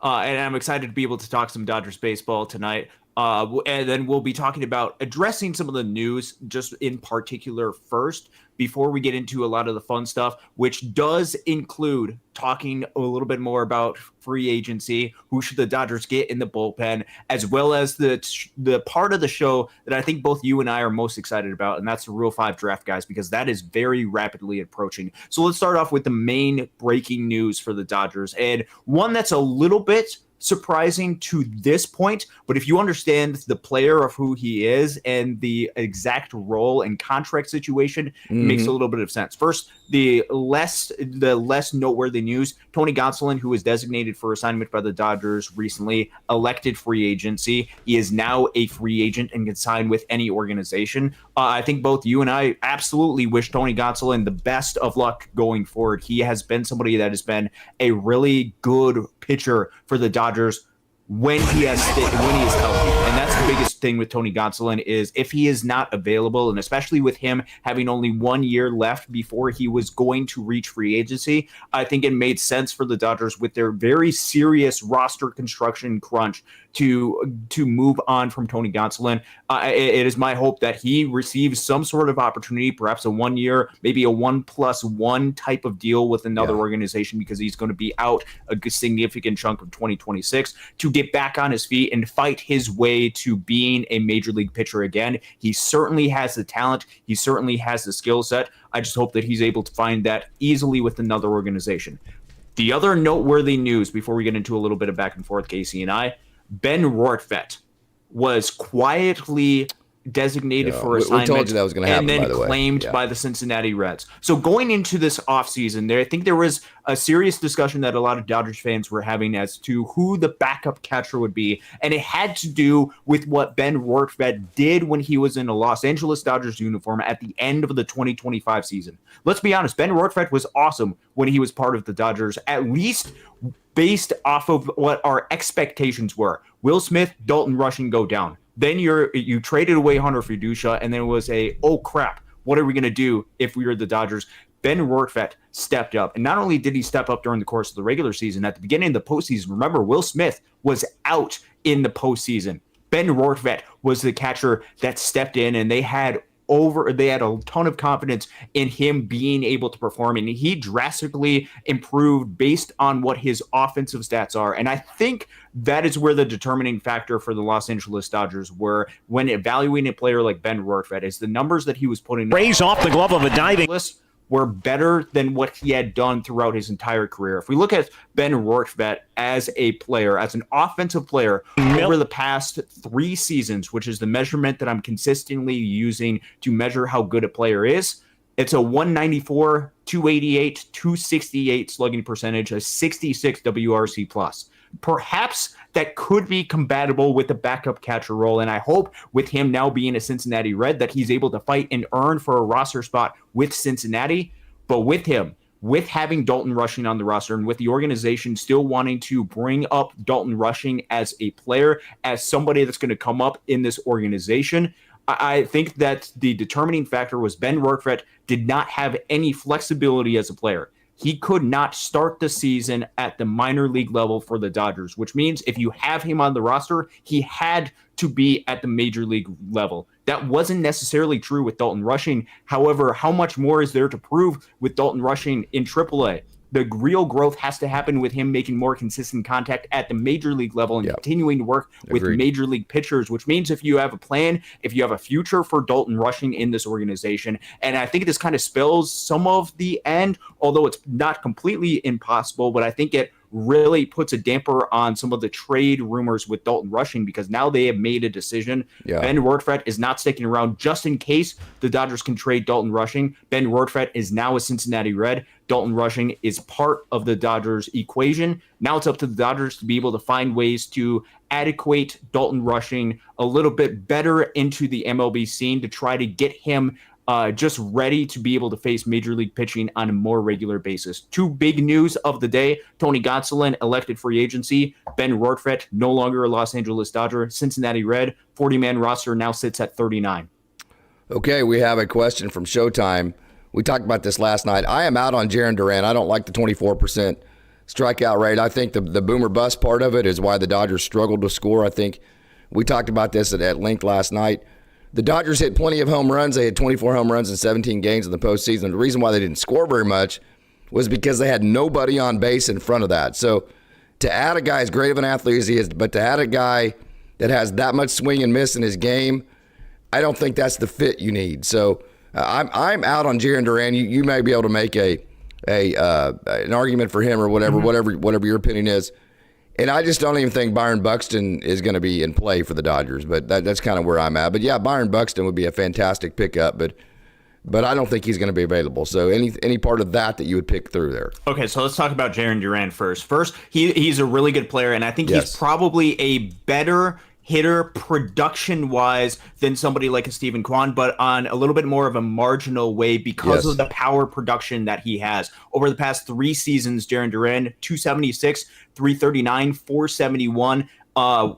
and I'm excited to be able to talk some Dodgers baseball tonight. And then we'll be talking about addressing some of the news just in particular first before we get into a lot of the fun stuff, which does include talking a little bit more about free agency, who should the Dodgers get in the bullpen, as well as the part of the show that I think both you and I are most excited about, and that's the Rule 5 draft, guys, because that is very rapidly approaching. So let's start off with the main breaking news for the Dodgers, and one that's a little bit surprising to this point, but if you understand the player of who he is and the exact role and contract situation, it makes a little bit of sense. First, the less noteworthy news: Tony Gonsolin, who was designated for assignment by the Dodgers recently, elected free agency. He is now a free agent and can sign with any organization. I think both you and I absolutely wish Tony Gonsolin the best of luck going forward. He has been somebody that has been a really good pitcher for the Dodgers when he is healthy. And that's the biggest thing with Tony Gonsolin, is if he is not available, and especially with him having only 1 year left before he was going to reach free agency, I think it made sense for the Dodgers, with their very serious roster construction crunch, to move on from Tony Gonsolin. It is my hope that he receives some sort of opportunity, perhaps a 1 year, maybe a 1+1 type of deal with another organization, because he's going to be out a significant chunk of 2026, to get back on his feet and fight his way to being a major league pitcher again. He certainly has the talent. He certainly has the skill set. I just hope that he's able to find that easily with another organization. The other noteworthy news, before we get into a little bit of back and forth, Casey and I, Ben Rortvedt was quietly designated for assignment, we told you that was going to happen, and then by the claimed by the Cincinnati Reds. So going into this offseason, I think there was a serious discussion that a lot of Dodgers fans were having as to who the backup catcher would be, and it had to do with what Ben Rortvedt did when he was in a Los Angeles Dodgers uniform at the end of the 2025 season. Let's be honest, Ben Rortvedt was awesome when he was part of the Dodgers, at least based off of what our expectations were. Will Smith, Dalton Rushing go down. Then you traded away Hunter Fiducia, and then it was oh crap, what are we going to do if we were the Dodgers? Ben Rortvedt stepped up, and not only did he step up during the course of the regular season, at the beginning of the postseason, remember, Will Smith was out in the postseason. Ben Rortvedt was the catcher that stepped in, and they had a ton of confidence in him being able to perform, and he drastically improved based on what his offensive stats are. And I think that is where the determining factor for the Los Angeles Dodgers were when evaluating a player like Ben Rortvedt, is the numbers that he was putting raise off the glove of a diving list were better than what he had done throughout his entire career. If we look at Ben Rortvedt as a player, as an offensive player, over the past 3 seasons, which is the measurement that I'm consistently using to measure how good a player is, it's a 194, 288, 268 slugging percentage, a 66 WRC plus. Perhaps that could be compatible with the backup catcher role, and I hope with him now being a Cincinnati Red that he's able to fight and earn for a roster spot with Cincinnati. But with him, with having Dalton Rushing on the roster, and with the organization still wanting to bring up Dalton Rushing as a player, as somebody that's going to come up in this organization, I think that the determining factor was Ben Rortvedt did not have any flexibility as a player. He could not start the season at the minor league level for the Dodgers, which means if you have him on the roster, he had to be at the major league level. That wasn't necessarily true with Dalton Rushing. However, how much more is there to prove with Dalton Rushing in AAA? The real growth has to happen with him making more consistent contact at the major league level and continuing to work with major league pitchers, which means if you have a plan, if you have a future for Dalton Rushing in this organization, and I think this kind of spells some of the end, although it's not completely impossible, but I think it really puts a damper on some of the trade rumors with Dalton Rushing, because now they have made a decision. Ben Rortvedt is not sticking around just in case the Dodgers can trade Dalton Rushing. Ben Rortvedt is now a Cincinnati Red. Dalton Rushing is part of the Dodgers equation. Now it's up to the Dodgers to be able to find ways to adequate Dalton Rushing a little bit better into the MLB scene to try to get him just ready to be able to face major league pitching on a more regular basis. 2 big news of the day: Tony Gonsolin elected free agency. Ben Rortvedt no longer a Los Angeles Dodger. Cincinnati Red 40-man roster now sits at 39. Okay, we have a question from Showtime. We talked about this last night. I am out on Jarren Duran. I don't like the 24% strikeout rate. I think the boomer bust part of it is why the Dodgers struggled to score. I think we talked about this at length last night. The Dodgers hit plenty of home runs. They had 24 home runs in 17 games in the postseason. The reason why they didn't score very much was because they had nobody on base in front of that. So to add a guy as great of an athlete as he is, but to add a guy that has that much swing and miss in his game, I don't think that's the fit you need. So I'm out on Jarren Duran. You may be able to make an argument for him or whatever your opinion is. And I just don't even think Byron Buxton is going to be in play for the Dodgers, but that's kind of where I'm at. But yeah, Byron Buxton would be a fantastic pickup, but I don't think he's going to be available. So any part of that you would pick through there. Okay, so let's talk about Jarren Duran first. First, he's a really good player, and I think he's probably a better hitter production-wise than somebody like a Steven Kwan, but on a little bit more of a marginal way because of the power production that he has. Over the past 3 seasons, Jarren Duran, 276, 339, 471,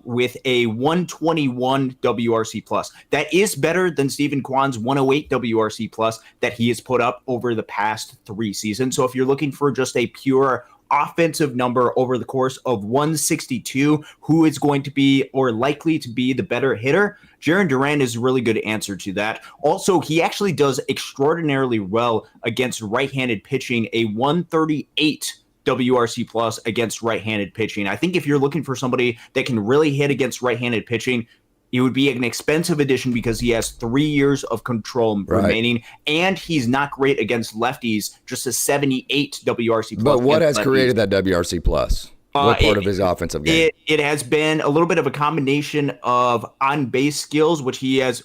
with a 121 WRC plus. That is better than Steven Kwan's 108 WRC plus that he has put up over the past 3 seasons. So if you're looking for just a pure offensive number over the course of 162, who is going to be or likely to be the better hitter, Jarren Duran is a really good answer to that. Also, he actually does extraordinarily well against right-handed pitching, a 138 WRC plus against right-handed pitching. I think if you're looking for somebody that can really hit against right-handed pitching, it would be an expensive addition because he has 3 years of control remaining, and he's not great against lefties, just a 78 WRC plus. But what has created that WRC plus? What part of his offensive game? It has been a little bit of a combination of on-base skills, which he has.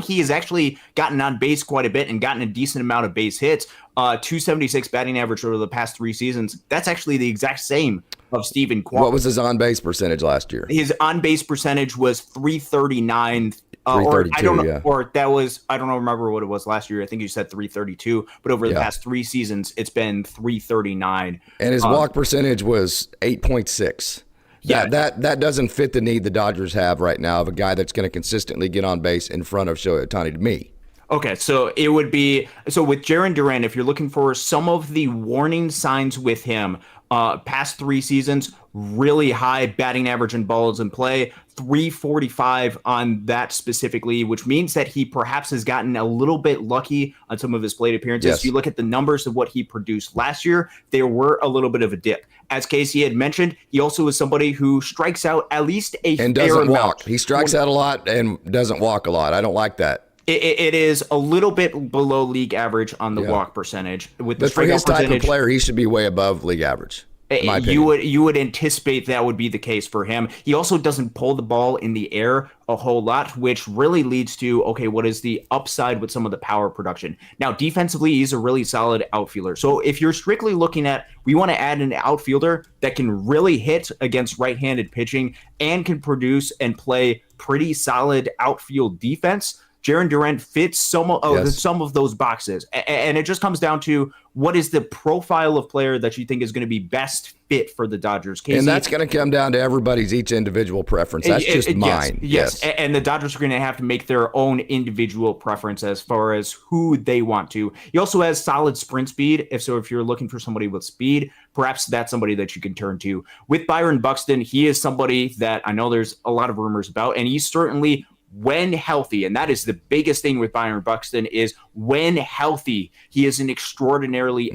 He has actually gotten on base quite a bit and gotten a decent amount of base hits. 276 batting average over the past 3 seasons. That's actually the exact same of Steven Kwan. What was his on-base percentage last year? His on-base percentage was 339. I don't remember what it was last year. I think you said 332, but over the past 3 seasons, it's been 339. And his walk percentage was 8.6. Yeah, that doesn't fit the need the Dodgers have right now of a guy that's going to consistently get on base in front of Shohei Ohtani to me. Okay, so it would be with Jarren Duran, if you're looking for some of the warning signs with him, past 3 seasons, really high batting average and balls in play, 345 on that specifically, which means that he perhaps has gotten a little bit lucky on some of his plate appearances. Yes. If you look at the numbers of what he produced last year, there were a little bit of a dip. As Casey had mentioned, he also is somebody who strikes out at least a fair amount. And doesn't walk. He strikes out a lot and doesn't walk a lot. I don't like that. It is a little bit below league average on the walk percentage. But for his type of player, he should be way above league average. You would anticipate that would be the case for him. He also doesn't pull the ball in the air a whole lot, which really leads to, okay, what is the upside with some of the power production? Now, defensively, he's a really solid outfielder. So if you're strictly looking at, we want to add an outfielder that can really hit against right-handed pitching and can produce and play pretty solid outfield defense, Jarren Duran fits some of those boxes. And it just comes down to what is the profile of player that you think is going to be best fit for the Dodgers. Casey, and that's going to come down to everybody's each individual preference. That's just mine. Yes. And the Dodgers are going to have to make their own individual preference as far as who they want to. He also has solid sprint speed. If you're looking for somebody with speed, perhaps that's somebody that you can turn to. With Byron Buxton, he is somebody that I know there's a lot of rumors about, and he's certainly, when healthy, and that is the biggest thing with Byron Buxton, is when healthy, he is an extraordinary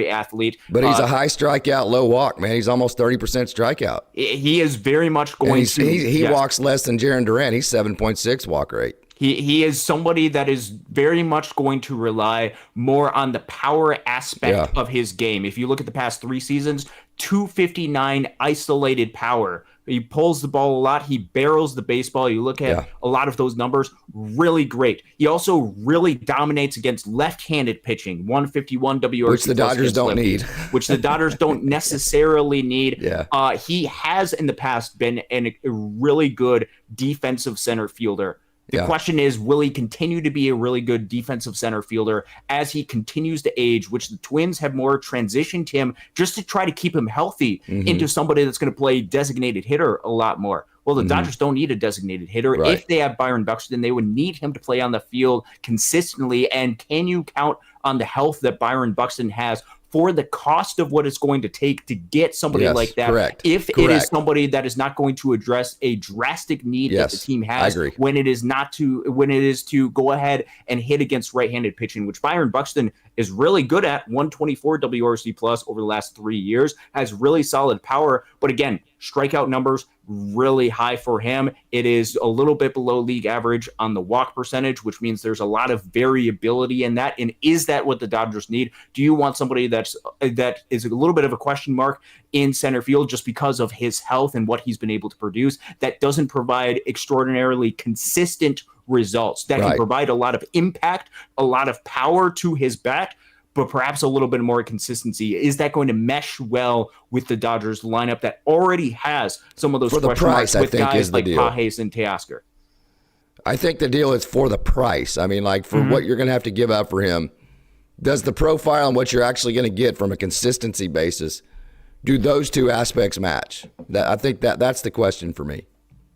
athlete. But he's a high strikeout, low walk, man. He's almost 30% strikeout. He is very much going to. He walks less than Jarren Duran. He's 7.6 walk rate. He is somebody that is very much going to rely more on the power aspect of his game. If you look at the past 3 seasons, 259 isolated power. He pulls the ball a lot. He barrels the baseball. You look at a lot of those numbers, really great. He also really dominates against left-handed pitching, 151 WRC+. Which the Dodgers don't need. Which the Dodgers don't necessarily need. Yeah. He has in the past been a really good defensive center fielder. The question is, will he continue to be a really good defensive center fielder as he continues to age, which the Twins have more transitioned him just to try to keep him healthy into somebody that's going to play designated hitter a lot more. Well, the Dodgers don't need a designated hitter. Right. If they have Byron Buxton, they would need him to play on the field consistently. And can you count on the health that Byron Buxton has for the cost of what it's going to take to get somebody like that. Correct. If it is somebody that is not going to address a drastic need that the team has, when it is to go ahead and hit against right-handed pitching, which Byron Buxton is really good at, 124 WRC plus over the last 3 years, has really solid power. But again, strikeout numbers really high for him. It is a little bit below league average on the walk percentage, which means there's a lot of variability in that. And is that what the Dodgers need? Do you want somebody that is a little bit of a question mark in center field just because of his health and what he's been able to produce, that doesn't provide extraordinarily consistent results, that can provide a lot of impact, a lot of power to his bat, but perhaps a little bit more consistency? Is that going to mesh well with the Dodgers lineup that already has some of those question marks with guys like Pages and Teoscar? I think the deal is for the price. I mean, like, for what you're going to have to give up for him, does the profile and what you're actually going to get from a consistency basis, do those two aspects match? I think that's the question for me.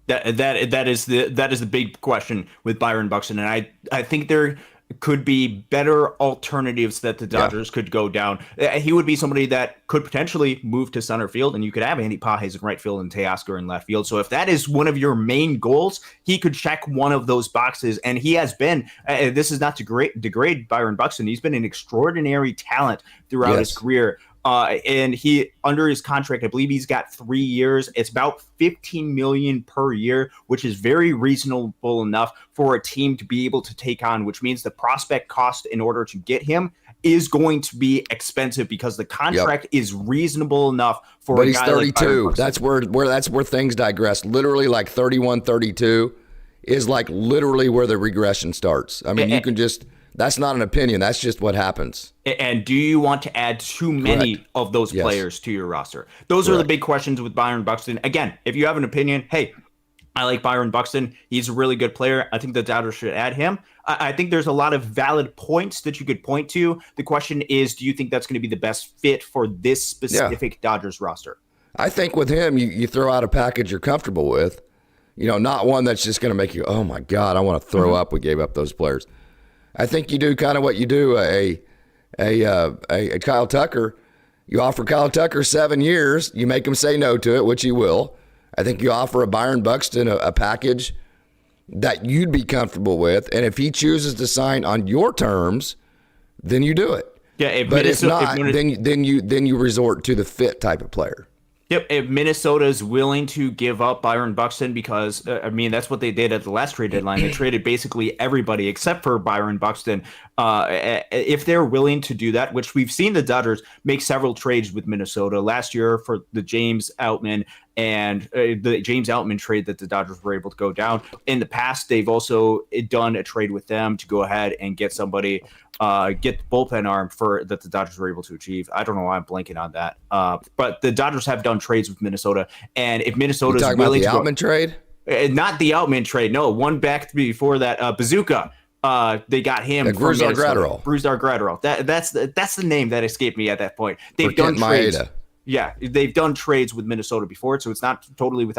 That is the big question with Byron Buxton, and I think there could be better alternatives that the Dodgers could go down. He would be somebody that could potentially move to center field, and you could have Andy Pages in right field and Teoscar in left field. So if that is one of your main goals, he could check one of those boxes. And he has been, this is not to degrade Byron Buxton, he's been an extraordinary talent throughout his career. And he, under his contract, I believe he's got 3 years. It's about $15 million per year, which is very reasonable enough for a team to be able to take on, which means the prospect cost in order to get him is going to be expensive because the contract is reasonable enough for a guy like Byron Buxton. That's where things digress. Literally, like 31, 32 is like literally where the regression starts. I mean, you can just... That's not an opinion. That's just what happens. And do you want to add too many of those players to your roster? Those are the big questions with Byron Buxton. Again, if you have an opinion, hey, I like Byron Buxton. He's a really good player. I think the Dodgers should add him. I think there's a lot of valid points that you could point to. The question is, do you think that's going to be the best fit for this specific Dodgers roster? I think with him, you throw out a package you're comfortable with. You know, not one that's just going to make you, oh, my God, I want to throw up. We gave up those players. I think you do kind of what you do a Kyle Tucker. You offer Kyle Tucker 7 years. You make him say no to it, which he will. I think you offer a Byron Buxton a package that you'd be comfortable with, and if he chooses to sign on your terms, then you do it. Yeah, but if not, then you resort to the fit type of player. Yep, if Minnesota is willing to give up Byron Buxton, because, that's what they did at the last trade deadline. They traded basically everybody except for Byron Buxton. If they're willing to do that, which we've seen the Dodgers make several trades with Minnesota last year for the James Outman and the James Outman trade that the Dodgers were able to go down. In the past, they've also done a trade with them to go ahead and get somebody, get the bullpen arm that the Dodgers were able to achieve. I don't know why I'm blanking on that. But the Dodgers have done trades with Minnesota, and if Minnesota is willing to, about the Outman trade, not the Outman trade, no, one back before that, Bazooka. They got him from Gratterall. Brusdar Gratterall. That's the name that escaped me at that point. They've done trades. Yeah, they've done trades with Minnesota before, so it's not totally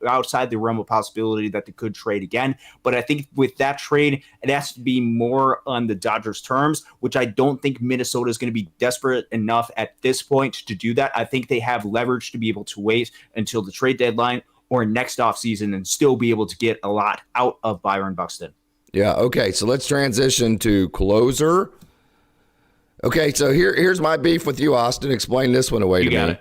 outside the realm of possibility that they could trade again. But I think with that trade, it has to be more on the Dodgers' terms, which I don't think Minnesota is going to be desperate enough at this point to do that. I think they have leverage to be able to wait until the trade deadline or next offseason and still be able to get a lot out of Byron Buxton. Yeah, okay, so let's transition to closer. Okay, so here's my beef with you, Austin. Explain this one away to me.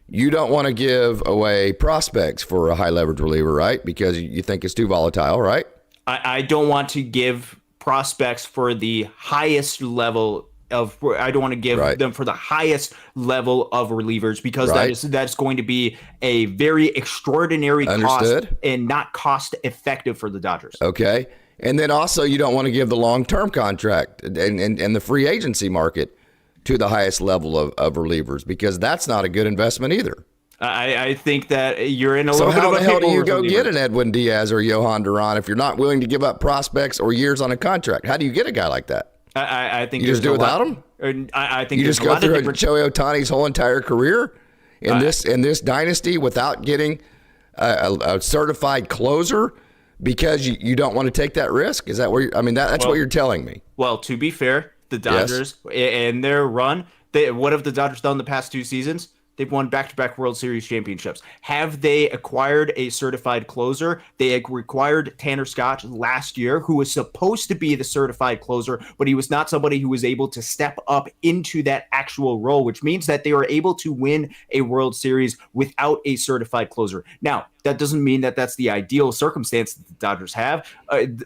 You don't want to give away prospects for a high leverage reliever, right? Because you think it's too volatile, right? I don't want to give prospects for the highest level of. I don't want to give them for the highest level of relievers because that's going to be a very extraordinary cost and not cost effective for the Dodgers. Okay. And then also you don't want to give the long-term contract and the free agency market to the highest level of relievers because that's not a good investment either. I think that you're in a little bit of a pickle. So how the hell do you go get an Edwin Diaz or Johan Duran if you're not willing to give up prospects or years on a contract? How do you get a guy like that? I think you just do without him. I think you just go through Shohei Ohtani's whole entire career in this dynasty without getting a certified closer. Because you don't want to take that risk? Is that where that's what you're telling me? Well, to be fair, the Dodgers in their run, What have the Dodgers done the past 2 seasons? They've won back-to-back World Series championships. Have they acquired a certified closer? They acquired Tanner Scott last year, who was supposed to be the certified closer, but he was not somebody who was able to step up into that actual role, which means that they were able to win a World Series without a certified closer. Now, that doesn't mean that that's the ideal circumstance that the Dodgers have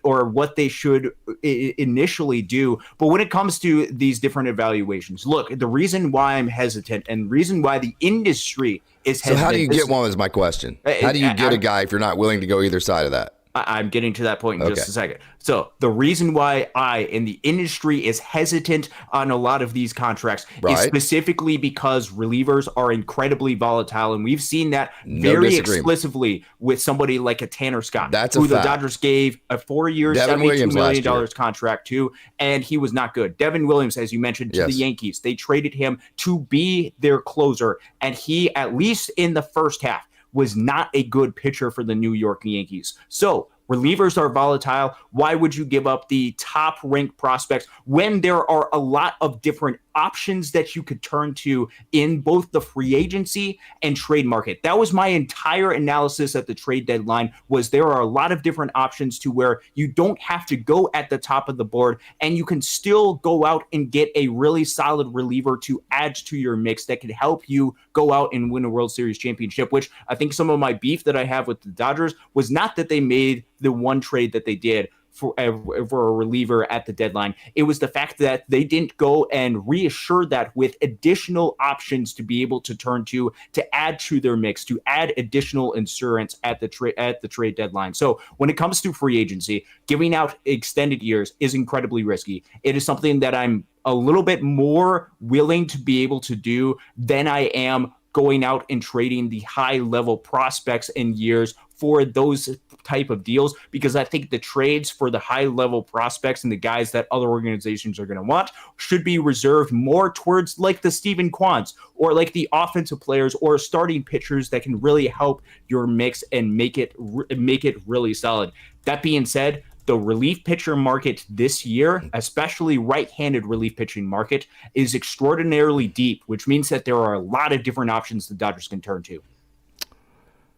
or what they should initially do. But when it comes to these different evaluations, look, the reason why I'm hesitant and the reason why the industry is hesitant. So how do you get one is my question. How do you get a guy if you're not willing to go either side of that? I'm getting to that point in just a second. So the reason why I in the industry is hesitant on a lot of these contracts is specifically because relievers are incredibly volatile. And we've seen that very explicitly with somebody like a Tanner Scott, who the Dodgers gave a 4-year, $72 million contract to, and he was not good. Devin Williams, as you mentioned, to the Yankees, they traded him to be their closer. And he, at least in the first half, was not a good pitcher for the New York Yankees. So relievers are volatile. Why would you give up the top-ranked prospects when there are a lot of different options that you could turn to in both the free agency and trade market? That was my entire analysis at the trade deadline, was there are a lot of different options to where you don't have to go at the top of the board and you can still go out and get a really solid reliever to add to your mix that could help you go out and win a World Series championship, which I think some of my beef that I have with the Dodgers was not that they made the one trade that they did for a reliever at the deadline. It was the fact that they didn't go and reassure that with additional options to be able to turn to add to their mix, to add additional insurance at the trade deadline. So when it comes to free agency, giving out extended years is incredibly risky. It is something that I'm a little bit more willing to be able to do than I am going out and trading the high-level prospects in years for those type of deals, because I think the trades for the high-level prospects and the guys that other organizations are going to want should be reserved more towards like the Steven Kwans or like the offensive players or starting pitchers that can really help your mix and make it really solid. That being said, the relief pitcher market this year, especially right-handed relief pitching market, is extraordinarily deep, which means that there are a lot of different options the Dodgers can turn to.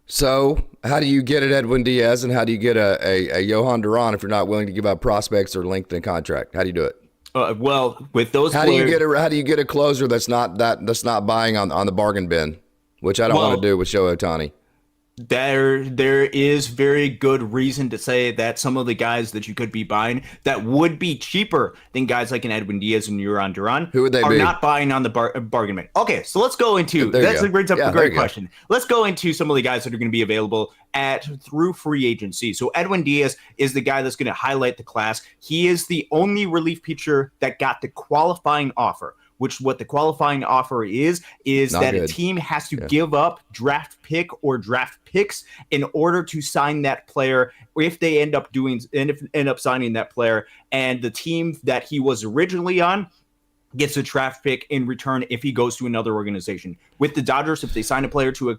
So how do you get an Edwin Diaz and how do you get a Johan Duran if you're not willing to give up prospects or lengthen contract? How do you do it? Well, with those how do you get a closer that's not buying on the bargain bin, which I don't want to do with Shohei Ohtani? There is very good reason to say that some of the guys that you could be buying that would be cheaper than guys like an Edwin Diaz and Johan Duran are not buying on the bargain bin. Okay, so let's go into that brings up a great question. Let's go into some of the guys that are going to be available through free agency. So Edwin Diaz is the guy that's going to highlight the class. He is the only relief pitcher that got the qualifying offer. Which what the qualifying offer is that a team has to give up draft pick or draft picks in order to sign that player if they end up signing that player, and the team that he was originally on gets a draft pick in return if he goes to another organization. With the Dodgers, if they sign a player to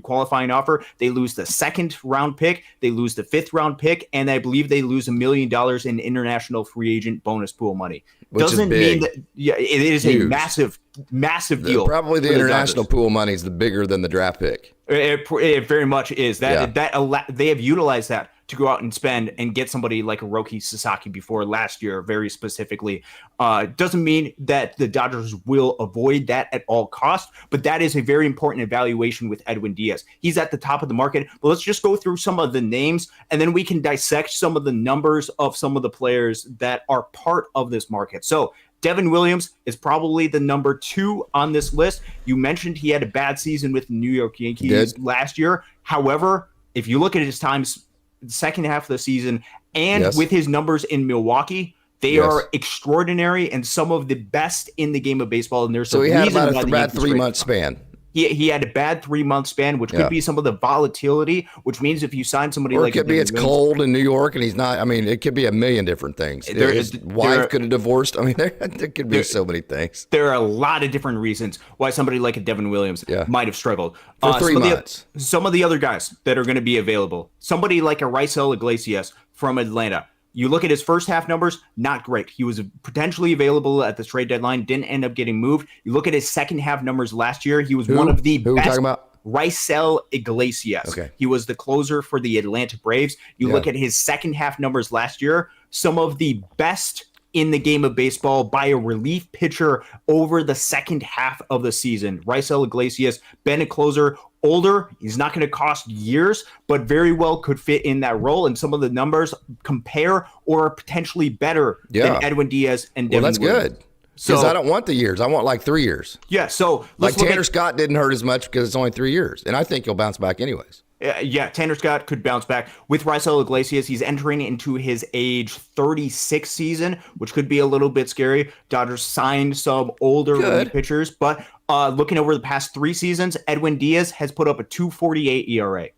qualifying offer, they lose the 2nd round pick, they lose the 5th round pick, and I believe they lose $1 million in international free agent bonus pool money. Which doesn't mean that it is huge. A massive deal. Probably the international pool money is bigger than the draft pick. It very much is. They have utilized that to go out and spend and get somebody like a Roki Sasaki before last year, very specifically. Doesn't mean that the Dodgers will avoid that at all costs, but that is a very important evaluation with Edwin Diaz. He's at the top of the market, but let's just go through some of the names, and then we can dissect some of the numbers of some of the players that are part of this market. So Devin Williams is probably the number 2 on this list. You mentioned he had a bad season with the New York Yankees last year. However, if you look at his times, the second half of the season, and with his numbers in Milwaukee, they are extraordinary and some of the best in the game of baseball. And there's so he had about a bad 3-month span. He had a bad 3-month span, which could be some of the volatility, which means if you sign somebody like... It could be it's cold in New York and he's not... I mean, it could be a million different things. His wife could have divorced. I mean, there could be so many things. There are a lot of different reasons why somebody like a Devin Williams might have struggled. For 3 months. Some of the other guys that are going to be available, somebody like a Raisel Iglesias from Atlanta, You look at his first half numbers, not great. He was potentially available at the trade deadline, didn't end up getting moved. You look at his second half numbers last year, he was one of the Who best. are we talking about? Raisel Iglesias. Okay. He was the closer for the Atlanta Braves. You look at his second half numbers last year, some of the best in the game of baseball by a relief pitcher over the second half of the season. Raisel Iglesias, been a closer, older. He's not going to cost years, but very well could fit in that role. And some of the numbers compare or are potentially better than Edwin Diaz and Devin Williams. Good. Because I don't want the years. I want like 3 years. Yeah, so like Tanner Scott didn't hurt as much because it's only 3 years. And I think he'll bounce back anyways. Yeah, Tanner Scott could bounce back. With Raisel Iglesias, he's entering into his age 36 season, which could be a little bit scary. Dodgers signed some older relief pitchers, but looking over the past 3 seasons, Edwin Diaz has put up a 2.48 ERA.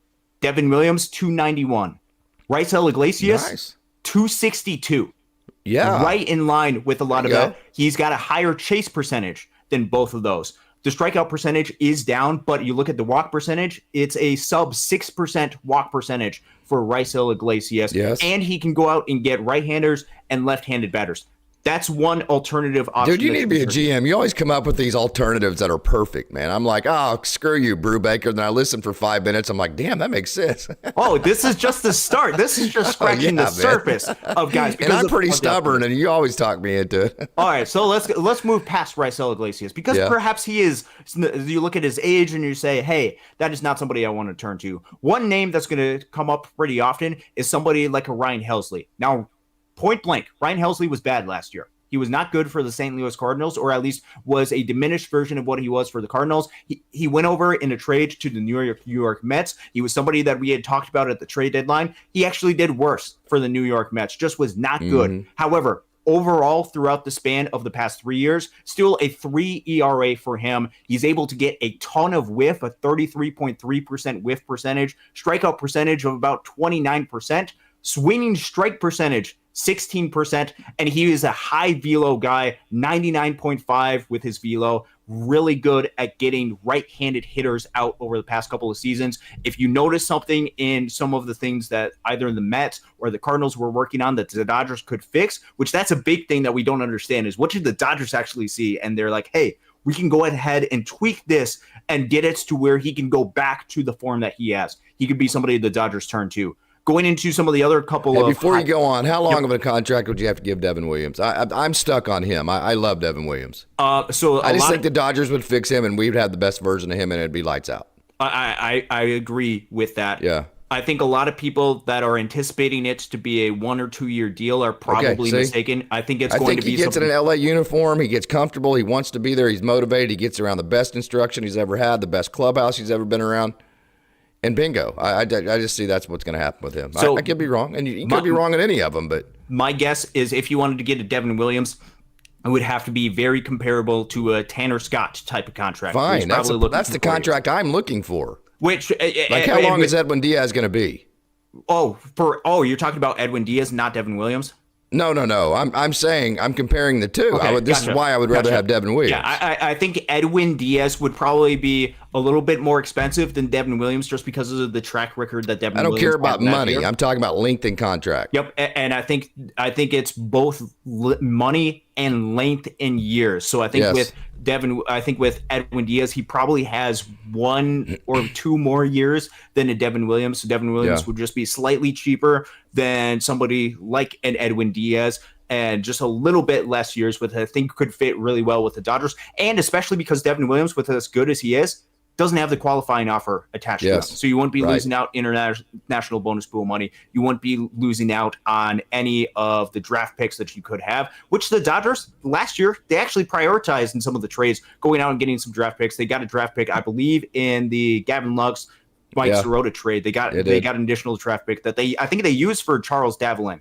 Devin Williams, 2.91. Raisel Iglesias, 2.62. Yeah. Right in line with a lot of that. He's got a higher chase percentage than both of those. The strikeout percentage is down, but you look at the walk percentage, it's a sub 6% walk percentage for Raisel Iglesias. Yes. And he can go out and get right-handers and left-handed batters. That's one alternative option. Dude, you need to be a GM. You always come up with these alternatives that are perfect, man. I'm like, oh, screw you, Brubaker. And then I listen for 5 minutes. I'm like, damn, that makes sense. Oh, this is just the start. This is just scratching the surface of guys. And I'm pretty stubborn, and you always talk me into it. All right, so let's move past Raisel Iglesias because perhaps he is. You look at his age and you say, hey, that is not somebody I want to turn to. One name that's going to come up pretty often is somebody like a Ryan Helsley. Now, point blank, Ryan Helsley was bad last year. He was not good for the St. Louis Cardinals, or at least was a diminished version of what he was for the Cardinals. He went over in a trade to the New York Mets. He was somebody that we had talked about at the trade deadline. He actually did worse for the New York Mets, just was not good. However, overall, throughout the span of the past 3 years, still a 3 ERA for him. He's able to get a ton of whiff, a 33.3% whiff percentage, strikeout percentage of about 29%, swinging strike percentage 16%, and he is a high velo guy, 99.5 with his velo, really good at getting right-handed hitters out over the past couple of seasons. If you notice something in some of the things that either the Mets or the Cardinals were working on that the Dodgers could fix, which that's a big thing that we don't understand, is what did the Dodgers actually see? And they're like, hey, we can go ahead and tweak this and get it to where he can go back to the form that he has. He could be somebody the Dodgers turn to. Going into some of the other couple of... Before you go on, how long of a contract would you have to give Devin Williams? I'm stuck on him. I love Devin Williams. I just think the Dodgers would fix him, and we'd have the best version of him, and it'd be lights out. I agree with that. Yeah. I think a lot of people that are anticipating it to be a 1 or 2 year deal are probably mistaken. I think it's going to be he gets in an LA uniform. He gets comfortable. He wants to be there. He's motivated. He gets around the best instruction he's ever had, the best clubhouse he's ever been around. And bingo. I just see that's what's going to happen with him. So I could be wrong, and you could be wrong on any of them. But my guess is if you wanted to get a Devin Williams, it would have to be very comparable to a Tanner Scott type of contract. Fine, that's the contract I'm looking for. Which like how long is Edwin Diaz going to be? You're talking about Edwin Diaz, not Devin Williams? No. I'm saying I'm comparing the two. Okay, this is why I would rather have Devin Williams. Yeah, I think Edwin Diaz would probably be a little bit more expensive than Devin Williams just because of the track record that Devin Williams. I don't care about money. I'm talking about length and contract. Yep, and I think it's both money and length in years. So I think with Edwin Diaz, he probably has 1 or 2 more years than a Devin Williams. So Devin Williams would just be slightly cheaper than somebody like an Edwin Diaz, and just a little bit less years, which I think could fit really well with the Dodgers. And especially because Devin Williams, with as good as he is, doesn't have the qualifying offer attached to him. So you wouldn't be losing out international bonus pool money. You wouldn't be losing out on any of the draft picks that you could have, which the Dodgers last year, they actually prioritized in some of the trades, going out and getting some draft picks. They got a draft pick, I believe, in the Gavin Lux, Mike Sirota trade. They got an additional draft pick that I think they used for Charles Davalin.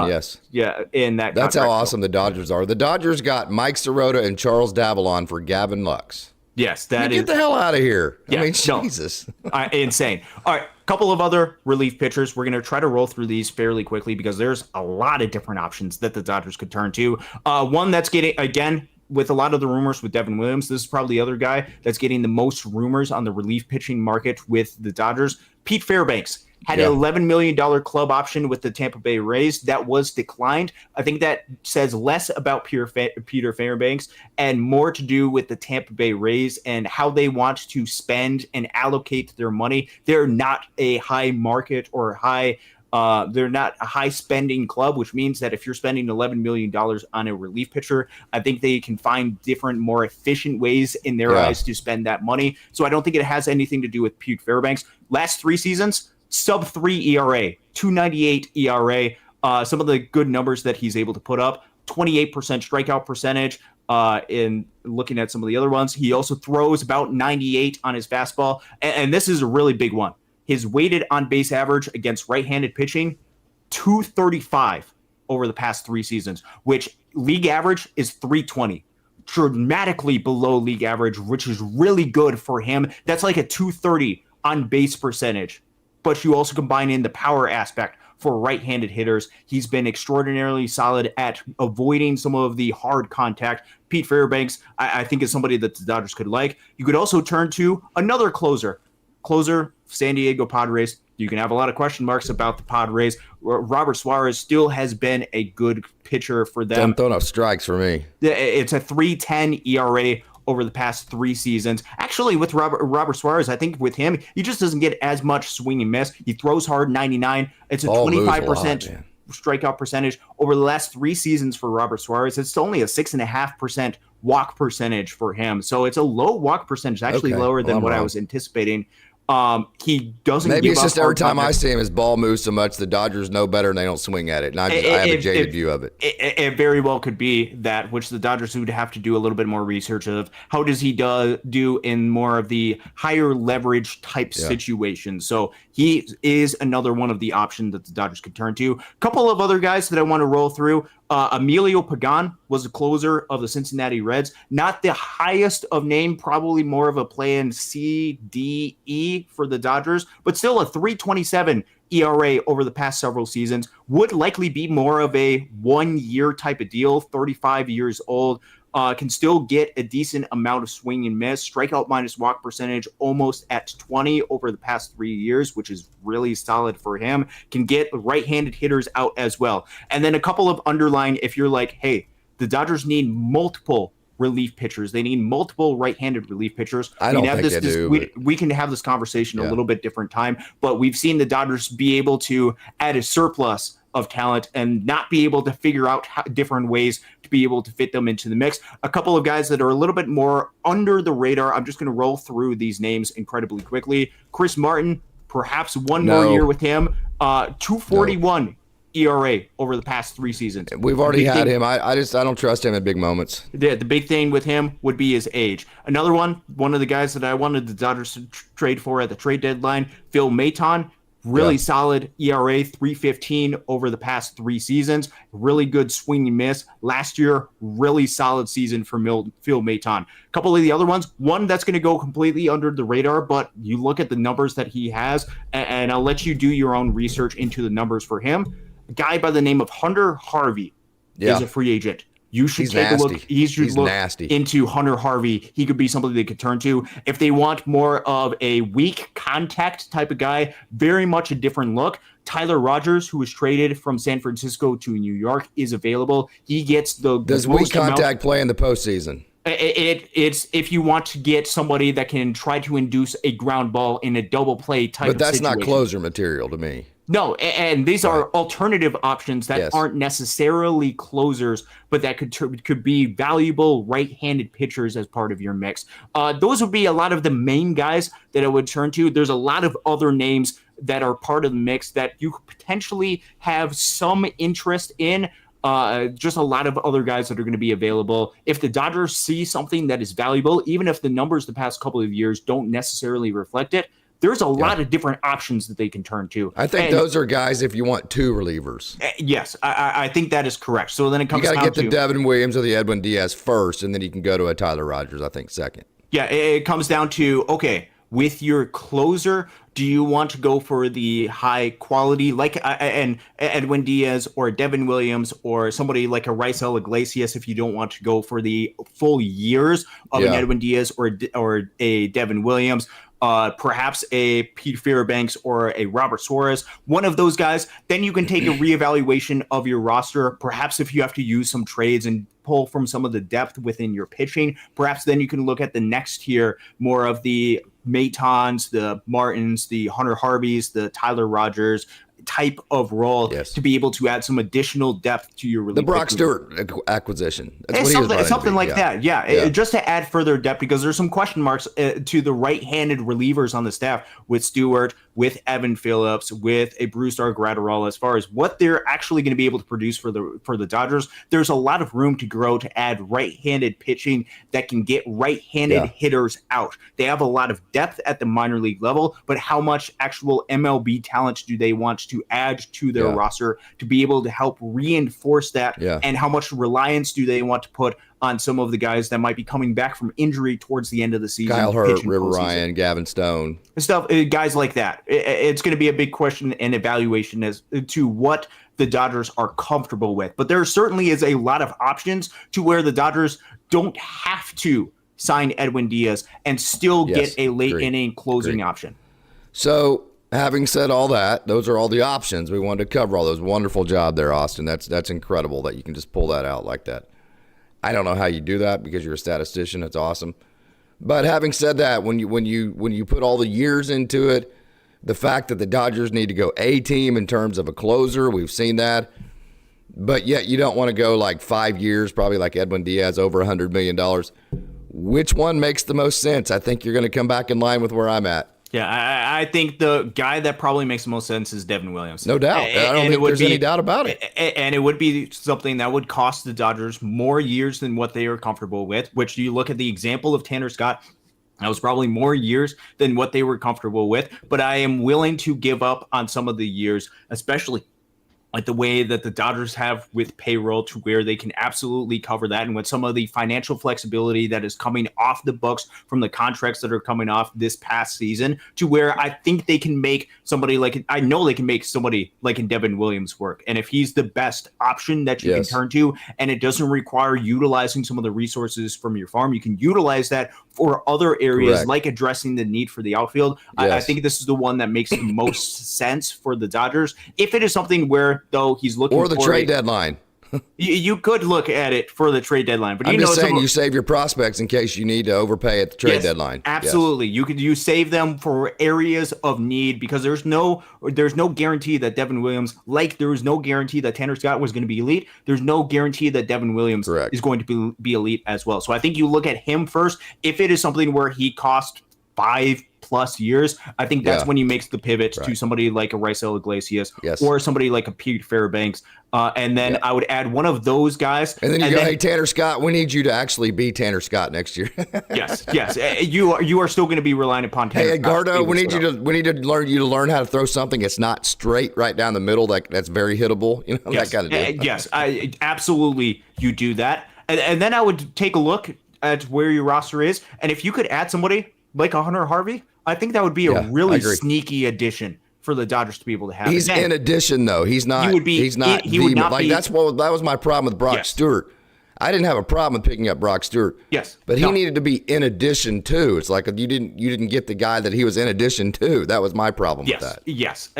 Yes. Yeah, in that That's how awesome the Dodgers are. The Dodgers got Mike Sirota and Charles Davalin for Gavin Lux. Yes, get the hell out of here. Yeah, I mean, Jesus. Insane. All right, a couple of other relief pitchers. We're going to try to roll through these fairly quickly because there's a lot of different options that the Dodgers could turn to. One that's getting, again, with a lot of the rumors with Devin Williams, this is probably the other guy that's getting the most rumors on the relief pitching market with the Dodgers. Pete Fairbanks had an $11 million club option with the Tampa Bay Rays that was declined. I think that says less about Peter Fairbanks and more to do with the Tampa Bay Rays and how they want to spend and allocate their money. They're not a high market or they're not a high spending club, which means that if you're spending $11 million on a relief pitcher, I think they can find different, more efficient ways in their eyes to spend that money. So I don't think it has anything to do with Pete Fairbanks. Last 3 seasons, sub-3 ERA, 2.98 ERA. Some of the good numbers that he's able to put up, 28% strikeout percentage. In looking at some of the other ones, he also throws about 98 on his fastball. And this is a really big one. His weighted on-base average against right-handed pitching, 235 over the past 3 seasons, which league average is 320. Dramatically below league average, which is really good for him. That's like a 230 on-base percentage. But you also combine in the power aspect for right-handed hitters. He's been extraordinarily solid at avoiding some of the hard contact. Pete Fairbanks, I think, is somebody that the Dodgers could like. You could also turn to another closer, San Diego Padres. You can have a lot of question marks about the Padres. Robert Suarez still has been a good pitcher for them. Them throwing up strikes for me. It's a 3.10 ERA over the past 3 seasons. Actually, with Robert Suarez, I think with him, he just doesn't get as much swing and miss. He throws hard, 99. It's a 25% strikeout percentage. Over the last 3 seasons for Robert Suarez, it's only a 6.5% walk percentage for him. So it's a low walk percentage, actually lower than what I was anticipating. He doesn't. Maybe give it's up just every time contact. I see him, his ball moves so much the Dodgers know better and they don't swing at it. And I have a jaded view of it. It very well could be that, which the Dodgers would have to do a little bit more research of. How does he do in more of the higher leverage type situations? So he is another one of the options that the Dodgers could turn to. A couple of other guys that I want to roll through. Emilio Pagan was the closer of the Cincinnati Reds. Not the highest of name, probably more of a plan C, D, E for the Dodgers, but still a 3.27 ERA over the past several seasons. Would likely be more of a 1-year type of deal, 35 years old. Can still get a decent amount of swing and miss. Strikeout minus walk percentage almost at 20 over the past 3 years, which is really solid for him. Can get right-handed hitters out as well. And then a couple of underlying, if you're like, hey, the Dodgers need multiple relief pitchers. They need multiple right-handed relief pitchers. I don't think they do. We can have this conversation a little bit different time, but we've seen the Dodgers be able to add a surplus of talent and not be able to figure out different ways to be able to fit them into the mix. A couple of guys that are a little bit more under the radar. I'm just going to roll through these names incredibly quickly. Chris Martin, perhaps one more year with him. 2.41 ERA over the past 3 seasons. We've already had him. I don't trust him in big moments. The big thing with him would be his age. Another one of the guys that I wanted the Dodgers to trade for at the trade deadline, Phil Maton. Really solid ERA, 3.15 over the past 3 seasons. Really good swing and miss. Last year, really solid season for Phil Maton. A couple of the other ones, one that's going to go completely under the radar, but you look at the numbers that he has, and I'll let you do your own research into the numbers for him. A guy by the name of Hunter Harvey is a free agent. You should take a look. He's look nasty. Into Hunter Harvey. He could be somebody they could turn to. If they want more of a weak contact type of guy, very much a different look. Tyler Rogers, who was traded from San Francisco to New York, is available. He gets Does weak contact play in the postseason? It's if you want to get somebody that can try to induce a ground ball in a double play type of situation. But that's not closer material to me. No, and these are alternative options that aren't necessarily closers, but that could be valuable right-handed pitchers as part of your mix. Those would be a lot of the main guys that I would turn to. There's a lot of other names that are part of the mix that you could potentially have some interest in. Just a lot of other guys that are going to be available. If the Dodgers see something that is valuable, even if the numbers the past couple of years don't necessarily reflect it, there's a lot of different options that they can turn to. I think those are guys if you want 2 relievers. Yes, I think that is correct. So then it comes down to... You got to get the Devin Williams or the Edwin Diaz first, and then you can go to a Tyler Rogers, I think, second. Yeah, it comes down to, okay, with your closer? Do you want to go for the high quality, like and Edwin Diaz or Devin Williams or somebody like a Rysel Iglesias, if you don't want to go for the full years of an Edwin Diaz or a Devin Williams? Perhaps a Pete Fairbanks or a Robert Suarez, one of those guys, then you can take a reevaluation of your roster. Perhaps if you have to use some trades and pull from some of the depth within your pitching, perhaps then you can look at the next tier, more of the Matons, the Martins, the Hunter Harveys, the Tyler Rogers type of role to be able to add some additional depth to your relief. The Brock Stewart acquisition. That's something like that. Just to add further depth, because there's some question marks to the right-handed relievers on the staff with Stewart, with Evan Phillips, with a Brusdar Graterol, as far as what they're actually going to be able to produce for the Dodgers. There's a lot of room to grow to add right-handed pitching that can get right-handed hitters out. They have a lot of depth at the minor league level, but how much actual MLB talent do they want to add to their roster to be able to help reinforce that? And how much reliance do they want to put on some of the guys that might be coming back from injury towards the end of the season? Kyle Hurt, River Ryan, Gavin Stone. Stuff, guys like that. It's going to be a big question and evaluation as to what the Dodgers are comfortable with. But there certainly is a lot of options to where the Dodgers don't have to sign Edwin Diaz and still get a late inning closing option. So, having said all that, those are all the options. We wanted to cover all those. Wonderful job there, Austin. That's incredible that you can just pull that out like that. I don't know how you do that because you're a statistician. It's awesome. But having said that, when you put all the years into it, the fact that the Dodgers need to go A team in terms of a closer, we've seen that. But yet you don't want to go like 5 years, probably like Edwin Diaz, over $100 million. Which one makes the most sense? I think you're going to come back in line with where I'm at. Yeah, I think the guy that probably makes the most sense is Devin Williams. No doubt. I don't think there's any doubt about it. And it would be something that would cost the Dodgers more years than what they are comfortable with, which you look at the example of Tanner Scott. That was probably more years than what they were comfortable with. But I am willing to give up on some of the years, especially like the way that the Dodgers have with payroll, to where they can absolutely cover that. And with some of the financial flexibility that is coming off the books from the contracts that are coming off this past season, to where I think they can make somebody like, I know they can make somebody like in Devin Williams work. And if he's the best option that you can turn to, and it doesn't require utilizing some of the resources from your farm, you can utilize that for other areas, like addressing the need for the outfield. I think this is the one that makes the most sense for the Dodgers. If it is something where, though, he's looking or the trade deadline. You could look at it for the trade deadline, but I'm just saying you save your prospects in case you need to overpay at the trade deadline. Absolutely, you save them for areas of need, because there's no guarantee that Devin Williams, like there was no guarantee that Tanner Scott was going to be elite. There's no guarantee that Devin Williams is going to be elite as well. So I think you look at him first. If it is something where he cost 5+ years, I think that's when he makes the pivot to somebody like a Rysel Iglesias or somebody like a Pete Fairbanks. And then I would add one of those guys. And then you go, hey, Tanner Scott, we need you to actually be Tanner Scott next year. yes. You are still going to be relying upon Tanner Scott. Hey, Edgardo, we need to learn how to throw something that's not straight right down the middle, that's very hittable. You know, that kind of deal. Yes, absolutely you do that. And then I would take a look at where your roster is. And if you could add somebody like a Hunter Harvey, I think that would be a really sneaky addition for the Dodgers to be able to have. He's in addition, though. He's not. He would not be. That was my problem with Brock Stewart. I didn't have a problem with picking up Brock Stewart. Yes, but he needed to be in addition to. It's like you didn't get the guy that he was in addition to. That was my problem with that. Yes.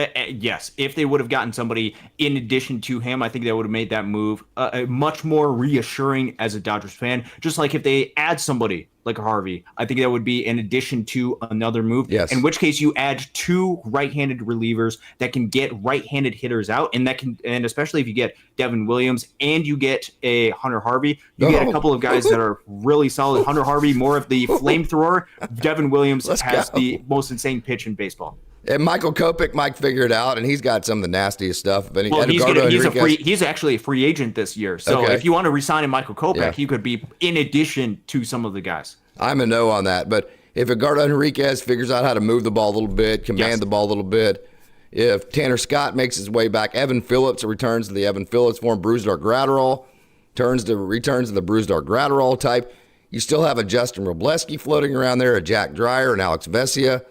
If they would have gotten somebody in addition to him, I think they would have made that move much more reassuring as a Dodgers fan. Just like if they add somebody like a Harvey, I think that would be in addition to another move. Yes. In which case you add 2 right-handed relievers that can get right-handed hitters out, and especially if you get Devin Williams and you get a Hunter Harvey, you get a couple of guys that are really solid. Hunter Harvey, more of the flamethrower. Devin Williams has the most insane pitch in baseball. And Michael Kopech might figure it out, and he's got some of the nastiest stuff. But he's actually a free agent this year. So if you want to resign Michael Kopech, he could be in addition to some of the guys. I'm a no on that. But if Edgardo Enriquez figures out how to move the ball a little bit, command the ball a little bit, if Tanner Scott makes his way back, Evan Phillips returns to the Evan Phillips form, Brusdar Graterol returns to the Brusdar Graterol type, You still have a Justin Robleski floating around there, a Jack Dreyer, and Alex Vesia.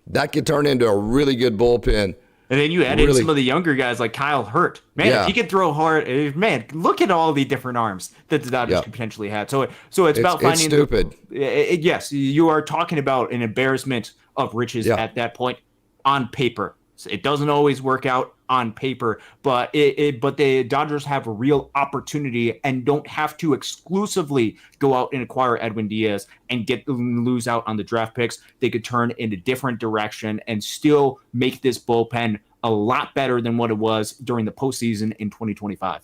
That could turn into a really good bullpen. And then you add in some of the younger guys like Kyle Hurt. Man, if he could throw hard, man, look at all the different arms that the Dodgers could potentially have. So it's about finding. It's stupid. Yes, you are talking about an embarrassment of riches at that point on paper. So it doesn't always work out on paper, but the Dodgers have a real opportunity and don't have to exclusively go out and acquire Edwin Diaz and lose out on the draft picks. They could turn in a different direction and still make this bullpen a lot better than what it was during the postseason in 2025.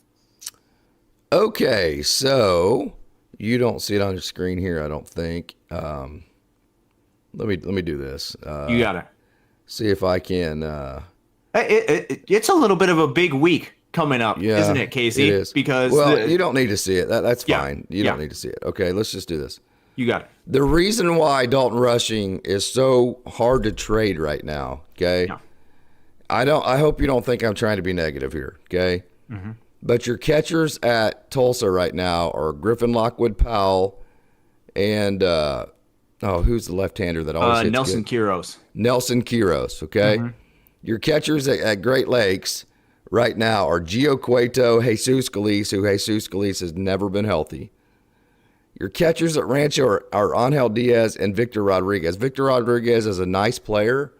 Okay, so you don't see it on your screen here, I don't think. Let me do this. You got it. See if I can. It's a little bit of a big week coming up, isn't it, Casey? It is. Because you don't need to see it. That's fine. You don't need to see it. Okay, let's just do this. You got it. The reason why Dalton Rushing is so hard to trade right now, okay? Yeah. I hope you don't think I'm trying to be negative here, okay? Mm-hmm. But your catchers at Tulsa right now are Griffin Lockwood Powell and who's the left-hander that always hits Nelson good? Quiros. Nelson Quiros, okay? Mm-hmm. Your catchers at Great Lakes right now are Gio Cueto, Jesus Scalise, who Jesus Scalise has never been healthy. Your catchers at Rancho are Angel Diaz and Victor Rodriguez. Victor Rodriguez is a nice player,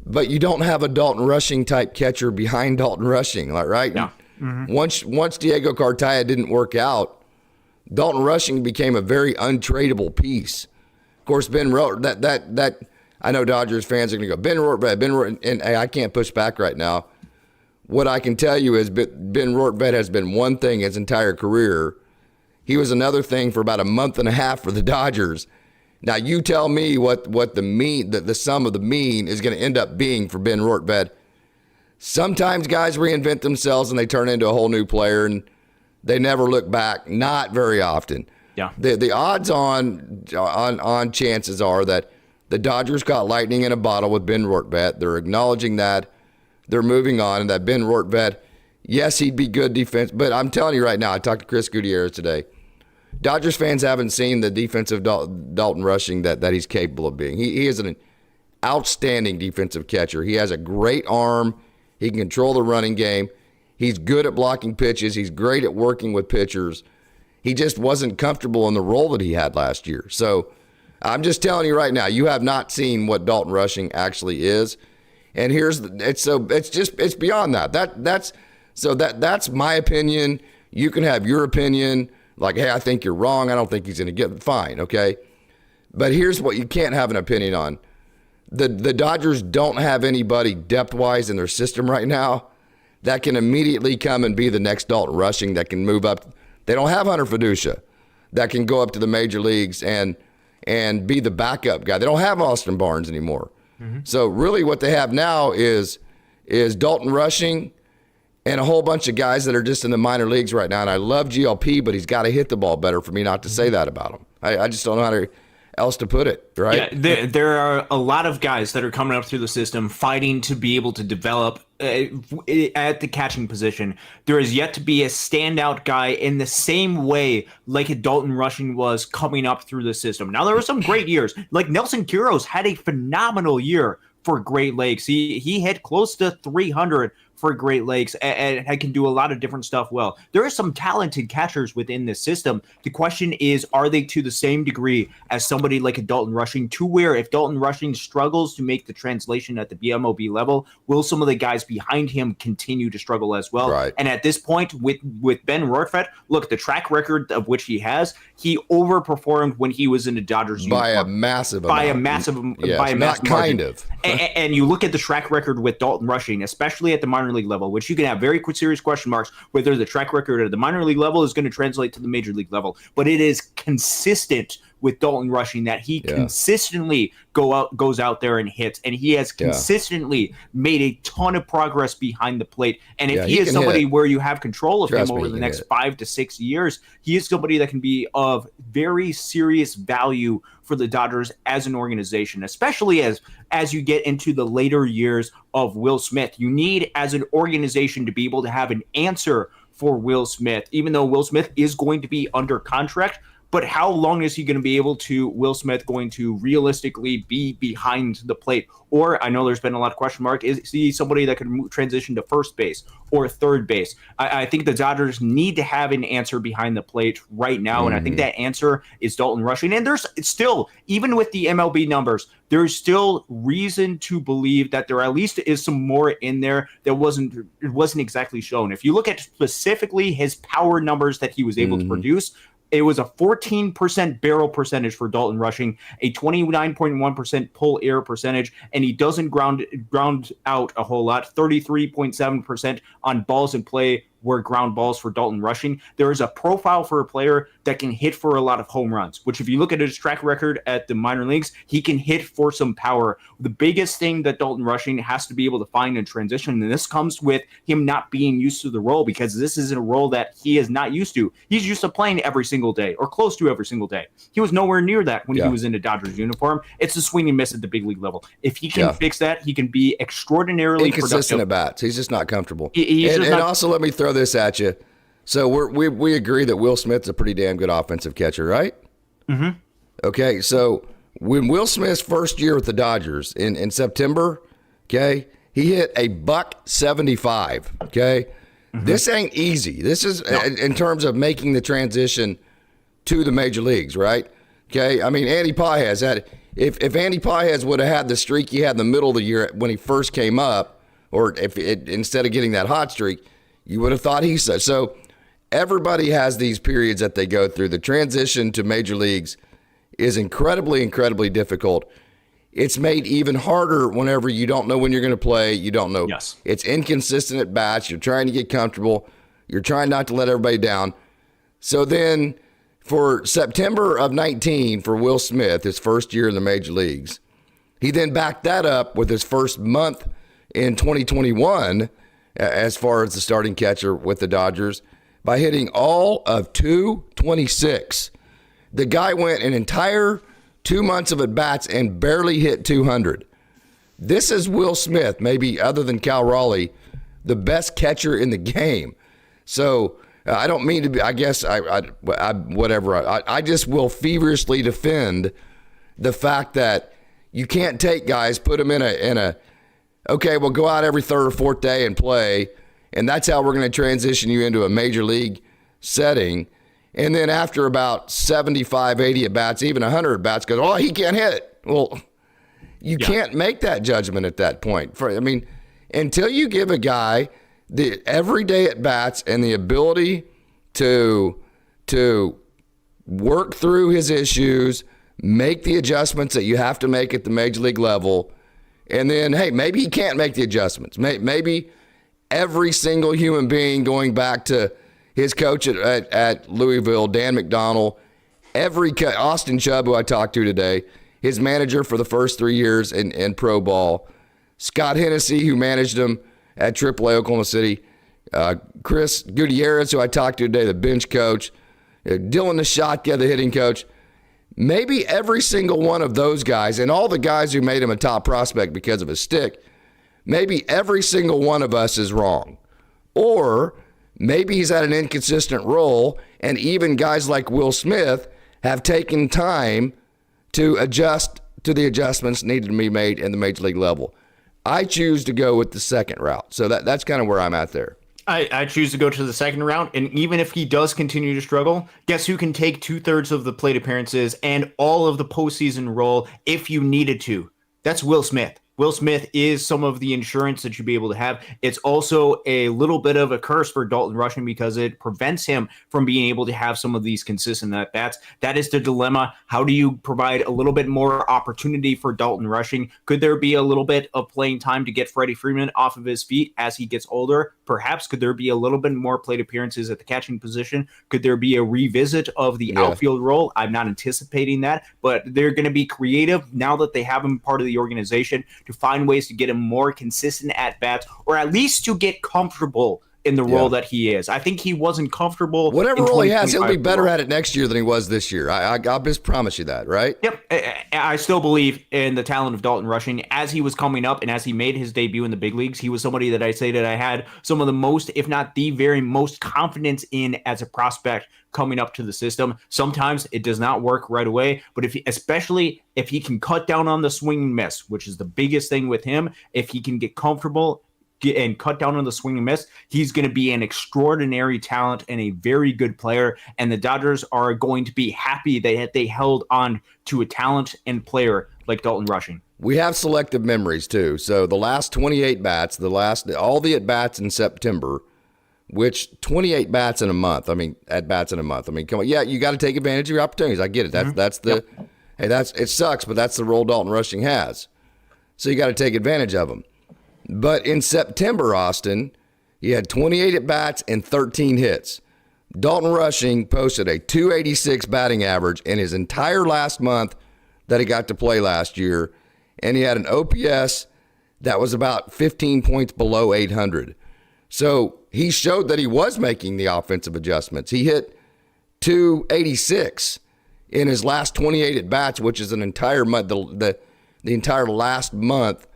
but you don't have a Dalton Rushing type catcher behind Dalton Rushing, right? Yeah. Mm-hmm. Once Diego Cartaya didn't work out, Dalton Rushing became a very untradeable piece. Of course, Ben Rote, that I know Dodgers fans are going to go, Ben Rortvedt, and I can't push back right now. What I can tell you is Ben Rortvedt has been one thing his entire career. He was another thing for about a month and a half for the Dodgers. Now, you tell me what the sum of the mean is going to end up being for Ben Rortvedt. Sometimes guys reinvent themselves and they turn into a whole new player, and they never look back. Not very often. Yeah. The odds on chances are that the Dodgers got lightning in a bottle with Ben Rortvedt. They're acknowledging that. They're moving on, and that Ben Rortvedt, yes, he'd be good defense. But I'm telling you right now, I talked to Chris Gutierrez today. Dodgers fans haven't seen the defensive Dalton Rushing that he's capable of being. He is an outstanding defensive catcher. He has a great arm. He can control the running game. He's good at blocking pitches. He's great at working with pitchers. He just wasn't comfortable in the role that he had last year. So I'm just telling you right now, you have not seen what Dalton Rushing actually is. And it's beyond that. That's my opinion. You can have your opinion. Like, hey, I think you're wrong. I don't think he's going to get fine, okay? But here's what you can't have an opinion on. The Dodgers don't have anybody depth-wise in their system right now that can immediately come and be the next Dalton Rushing that can move up. They don't have Hunter Fiducia that can go up to the major leagues and be the backup guy. They don't have Austin Barnes anymore. Mm-hmm. So really what they have now is Dalton Rushing and a whole bunch of guys that are just in the minor leagues right now. And I love GLP, but he's got to hit the ball better for me not to say that about him. I just don't know how else to put it, right? Yeah, there are a lot of guys that are coming up through the system fighting to be able to develop at the catching position. There is yet to be a standout guy in the same way like a Dalton Rushing was coming up through the system. Now, there were some great years. Like Nelson Quiros had a phenomenal year for Great Lakes. He hit close to 300 for Great Lakes and can do a lot of different stuff well. There are some talented catchers within this system. The question is, are they to the same degree as somebody like a Dalton Rushing, to where if Dalton Rushing struggles to make the translation at the BMOB level, will some of the guys behind him continue to struggle as well? Right. And at this point with Ben Rortvedt, look, the track record of which he has, he overperformed when he was in the Dodgers by uniform. a massive margin. And you look at the track record with Dalton Rushing, especially at the minor league level, which you can have very serious question marks whether the track record at the minor league level is going to translate to the major league level. But it is consistent with Dalton Rushing that he consistently goes out there and hits, and he has consistently made a ton of progress behind the plate. And if he is somebody where you have control of him over the next 5 to 6 years, he is somebody that can be of very serious value for the Dodgers as an organization, especially as you get into the later years of Will Smith. You need, as an organization, to be able to have an answer for Will Smith, even though Will Smith is going to be under contract. but how long is he going to be able to, Will Smith, going to realistically be behind the plate? Or I know there's been a lot of question mark. Is he somebody that could transition to first base or third base? I think the Dodgers need to have an answer behind the plate right now, and I think that answer is Dalton Rushing. And there's still, even with the MLB numbers, there's still reason to believe that there at least is some more in there that wasn't exactly shown. If you look at specifically his power numbers that he was able to produce, it was a 14% barrel percentage for Dalton Rushing, a 29.1% pull air percentage, and he doesn't ground out a whole lot, 33.7% on balls in play were ground balls for Dalton Rushing. There is a profile for a player that can hit for a lot of home runs, which if you look at his track record at the minor leagues, he can hit for some power. The biggest thing that Dalton Rushing has to be able to find in transition, and this comes with him not being used to the role, because this is a role that he is not used to. He's used to playing every single day or close to every single day. He was nowhere near that when he was in a Dodgers uniform. It's a swing and miss at the big league level. If he can fix that, he can be extraordinarily inconsistent productive. at bats. He's just not comfortable. And also, let me throw this at you. So we agree that Will Smith's a pretty damn good offensive catcher, right? Mm-hmm. Okay, so when Will Smith's first year with the Dodgers in September, okay, he hit a .175, okay? Mm-hmm. This ain't easy. This is in terms of making the transition to the major leagues, right? Okay, I mean, Andy Pages had, if Andy Pages would have had the streak he had in the middle of the year when he first came up, or instead of getting that hot streak, you would have thought he said. So everybody has these periods that they go through. The transition to major leagues is incredibly, incredibly difficult. It's made even harder whenever you don't know when you're going to play. You don't know. Yes. It's inconsistent at bats. You're trying to get comfortable. You're trying not to let everybody down. So then for September of 19, for Will Smith, his first year in the major leagues, he then backed that up with his first month in 2021 as far as the starting catcher with the Dodgers by hitting all of 226. The guy went an entire 2 months of at-bats and barely hit 200. This is Will Smith, maybe other than Cal Raleigh, the best catcher in the game. So I don't mean to be, I guess, I just will feverishly defend the fact that you can't take guys, put them in a okay, we'll go out every third or fourth day and play, and that's how we're going to transition you into a major league setting. And then after about 75, 80 at-bats, even 100 at-bats, goes, oh, he can't hit. Well, you can't make that judgment at that point. I mean, until you give a guy the everyday at-bats and the ability to work through his issues, make the adjustments that you have to make at the major league level, and then, hey, maybe he can't make the adjustments. Maybe every single human being, going back to his coach at Louisville, Dan McDonnell, Austin Chubb, who I talked to today, his manager for the first 3 years in pro ball, Scott Hennessy, who managed him at AAA Oklahoma City, Chris Gutierrez, who I talked to today, the bench coach, Dylan Nishotka, the hitting coach. Maybe every single one of those guys, and all the guys who made him a top prospect because of his stick, maybe every single one of us is wrong. Or maybe he's had an inconsistent role, and even guys like Will Smith have taken time to adjust to the adjustments needed to be made in the major league level. I choose to go with the second route. So that's kind of where I'm at there. I choose to go to the second round, and even if he does continue to struggle, guess who can take 2/3 of the plate appearances and all of the postseason role if you needed to? That's Will Smith. Will Smith is some of the insurance that you'd be able to have. It's also a little bit of a curse for Dalton Rushing because it prevents him from being able to have some of these consistent at-bats. That is the dilemma. How do you provide a little bit more opportunity for Dalton Rushing? Could there be a little bit of playing time to get Freddie Freeman off of his feet as he gets older? Perhaps. Could there be a little bit more plate appearances at the catching position? Could there be a revisit of the outfield role? I'm not anticipating that, but they're going to be creative now that they have him part of the organization to find ways to get him more consistent at-bats, or at least to get comfortable in the role that he is. I think he wasn't comfortable. Whatever role he has, he'll be better role. at it next year than he was this year. I'll just promise you that, right? Yep. I still believe in the talent of Dalton Rushing. As he was coming up and as he made his debut in the big leagues, he was somebody that I say that I had some of the most, if not the very most confidence in as a prospect coming up to the system. Sometimes it does not work right away, but especially if he can cut down on the swing and miss, which is the biggest thing with him, if he can get comfortable and cut down on the swing and miss, he's going to be an extraordinary talent and a very good player. And the Dodgers are going to be happy that they held on to a talent and player like Dalton Rushing. We have selective memories too. So the last 28 bats, all the at bats in September, which 28 bats in a month. I mean, at bats in a month. I mean, come on. Yeah, you got to take advantage of your opportunities. I get it. It sucks, but that's the role Dalton Rushing has. So you got to take advantage of them. But in September, Austin, he had 28 at bats and 13 hits. Dalton Rushing posted a 286 batting average in his entire last month that he got to play last year, and he had an OPS that was about 15 points below 800. So he showed that he was making the offensive adjustments. He hit 286 in his last 28 at bats, which is an entire month, the entire last month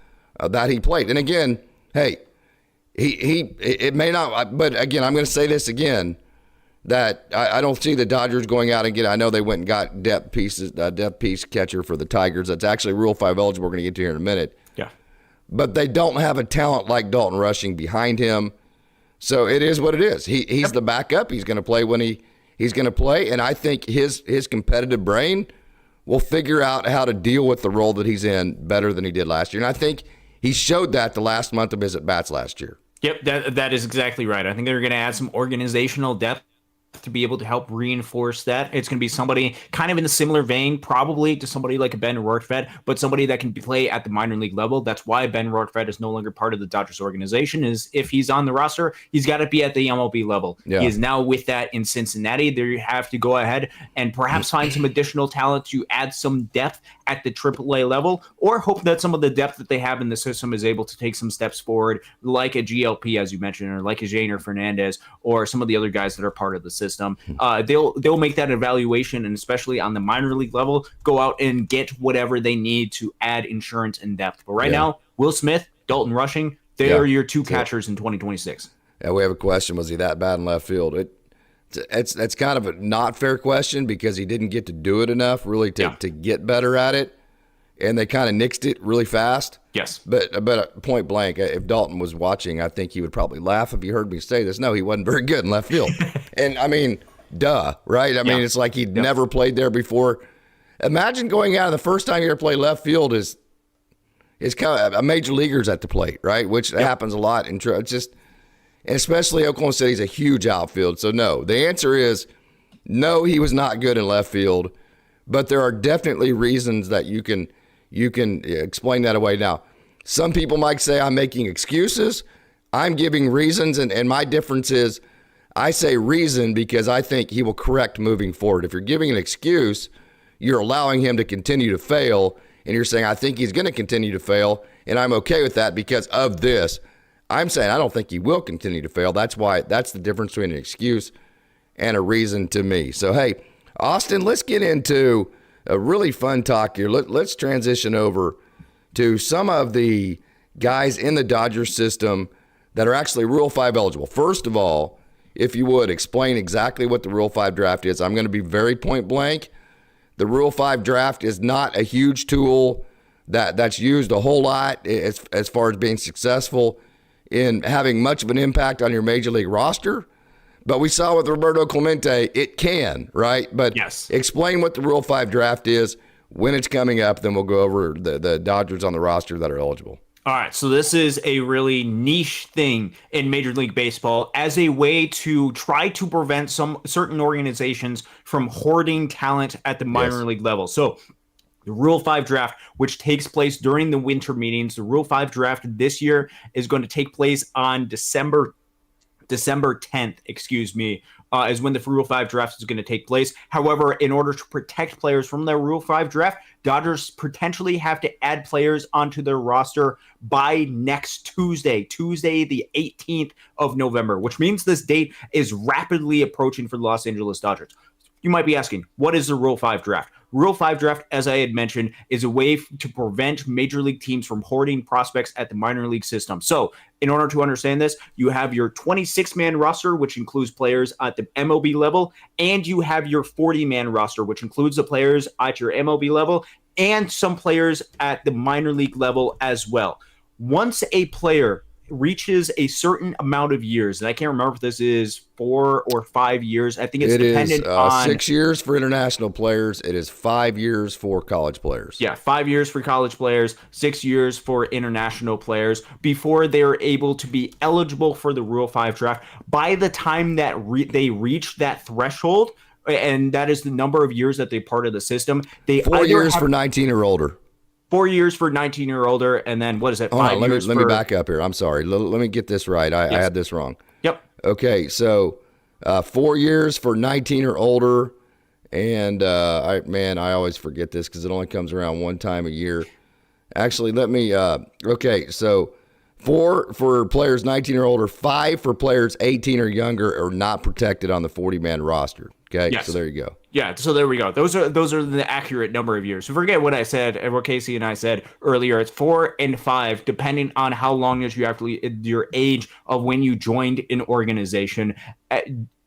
that he played. And again, hey, it may not, but again, I'm going to say this again, that I don't see the Dodgers going out and I know they went and got depth piece catcher for the Tigers. That's actually Rule 5 eligible. We're going to get to here in a minute. Yeah. But they don't have a talent like Dalton Rushing behind him. So it is what it is. He's the backup. He's going to play when he's going to play. And I think his competitive brain will figure out how to deal with the role that he's in better than he did last year. And I think he showed that the last month of his at-bats last year. Yep, that is exactly right. I think they're going to add some organizational depth to be able to help reinforce that. It's going to be somebody kind of in a similar vein, probably to somebody like a Ben Rortvedt, but somebody that can play at the minor league level. That's why Ben Rortvedt is no longer part of the Dodgers organization. Is if he's on the roster, he's got to be at the MLB level. Yeah. He is now with that in Cincinnati. There you have to go ahead and perhaps find some additional talent to add some depth at the AAA level, or hope that some of the depth that they have in the system is able to take some steps forward, like a GLP, as you mentioned, or like a Jainer Fernandez, or some of the other guys that are part of the system. They'll make that evaluation, and especially on the minor league level, go out and get whatever they need to add insurance and depth. But right now, Will Smith, Dalton Rushing, they are your two catchers in 2026. Yeah, we have a question. Was he that bad in left field? It's kind of a not fair question because he didn't get to do it enough really to get better at it, and they kind of nixed it really fast. Yes. But point blank, if Dalton was watching, I think he would probably laugh if he heard me say this. No, he wasn't very good in left field. And, I mean, duh, right? I mean, it's like he'd never played there before. Imagine going out and the first time you ever play left field is kind of a major leaguer's at the plate, right? Which happens a lot. And it's just, and especially Oklahoma City's a huge outfield. So, no. The answer is no, he was not good in left field. But there are definitely reasons that you can explain that away. Now, some people might say I'm making excuses. I'm giving reasons, and my difference is I say reason because I think he will correct moving forward. If you're giving an excuse, you're allowing him to continue to fail, and you're saying I think he's going to continue to fail, and I'm okay with that because of this. I'm saying I don't think he will continue to fail. That's the difference between an excuse and a reason to me. So, hey, Austin, let's get into a really fun talk here. Let's transition over to some of the guys in the Dodgers system that are actually Rule 5 eligible. First of all, if you would, explain exactly what the Rule 5 draft is. I'm going to be very point blank. The Rule 5 draft is not a huge tool that's used a whole lot as far as being successful in having much of an impact on your major league roster. But we saw with Roberto Clemente, it can, right? But explain what the Rule 5 draft is, when it's coming up, then we'll go over the Dodgers on the roster that are eligible. All right, so this is a really niche thing in Major League Baseball as a way to try to prevent some certain organizations from hoarding talent at the minor league level. So the Rule 5 draft, which takes place during the winter meetings, the Rule 5 draft this year is going to take place on December 10th, is when the Rule 5 draft is going to take place. However, in order to protect players from their Rule 5 draft, Dodgers potentially have to add players onto their roster by next Tuesday, the 18th of November, which means this date is rapidly approaching for the Los Angeles Dodgers. You might be asking, what is the Rule 5 draft? Rule 5 draft, as I had mentioned, is a way to prevent major league teams from hoarding prospects at the minor league system. So in order to understand this, you have your 26-man roster, which includes players at the MLB level, and you have your 40-man roster, which includes the players at your MLB level and some players at the minor league level as well. Once a player reaches a certain amount of years, and I can't remember if this is 4 or 5 years. I think it's dependent on 6 years for international players. It is 5 years for college players. Yeah, 5 years for college players, 6 years for international players before they're able to be eligible for the Rule 5 draft. By the time that they reach that threshold, and that is the number of years that they're part of the system, they 4 years for 19 or older. 4 years for 19 or older, and then what is it? 5 years. Let me back up here. I'm sorry. Let me get this right. I had this wrong. Yep. Okay, so 4 years for 19 or older, and I always forget this because it only comes around one time a year. Actually, let me. Okay, so 4 for players 19 or older, 5 for players 18 or younger are not protected on the 40-man roster. Okay, yes. So there you go. Yeah, so there we go. Those are the accurate number of years. So forget what I said, and what Casey and I said earlier. It's 4 and 5, depending on how long is your age of when you joined an organization.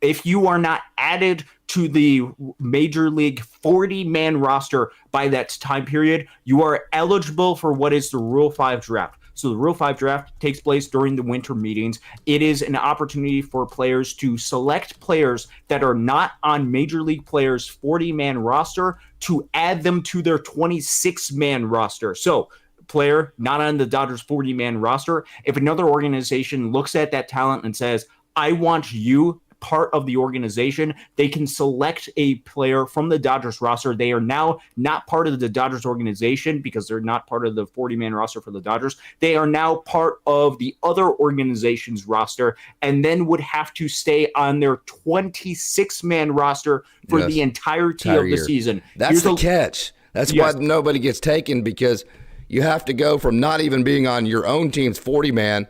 If you are not added to the Major League 40-man roster by that time period, you are eligible for what is the Rule 5 draft. So the Rule 5 draft takes place during the winter meetings. It is an opportunity for players to select players that are not on Major League Players' 40-man roster to add them to their 26-man roster. So player not on the Dodgers 40-man roster, if another organization looks at that talent and says, I want you part of the organization, they can select a player from the Dodgers roster. They are now not part of the Dodgers organization because they're not part of the 40-man roster for the Dodgers. They are now part of the other organization's roster and then would have to stay on their 26-man roster for the entirety of the season. That's the catch. That's why nobody gets taken, because you have to go from not even being on your own team's 40-man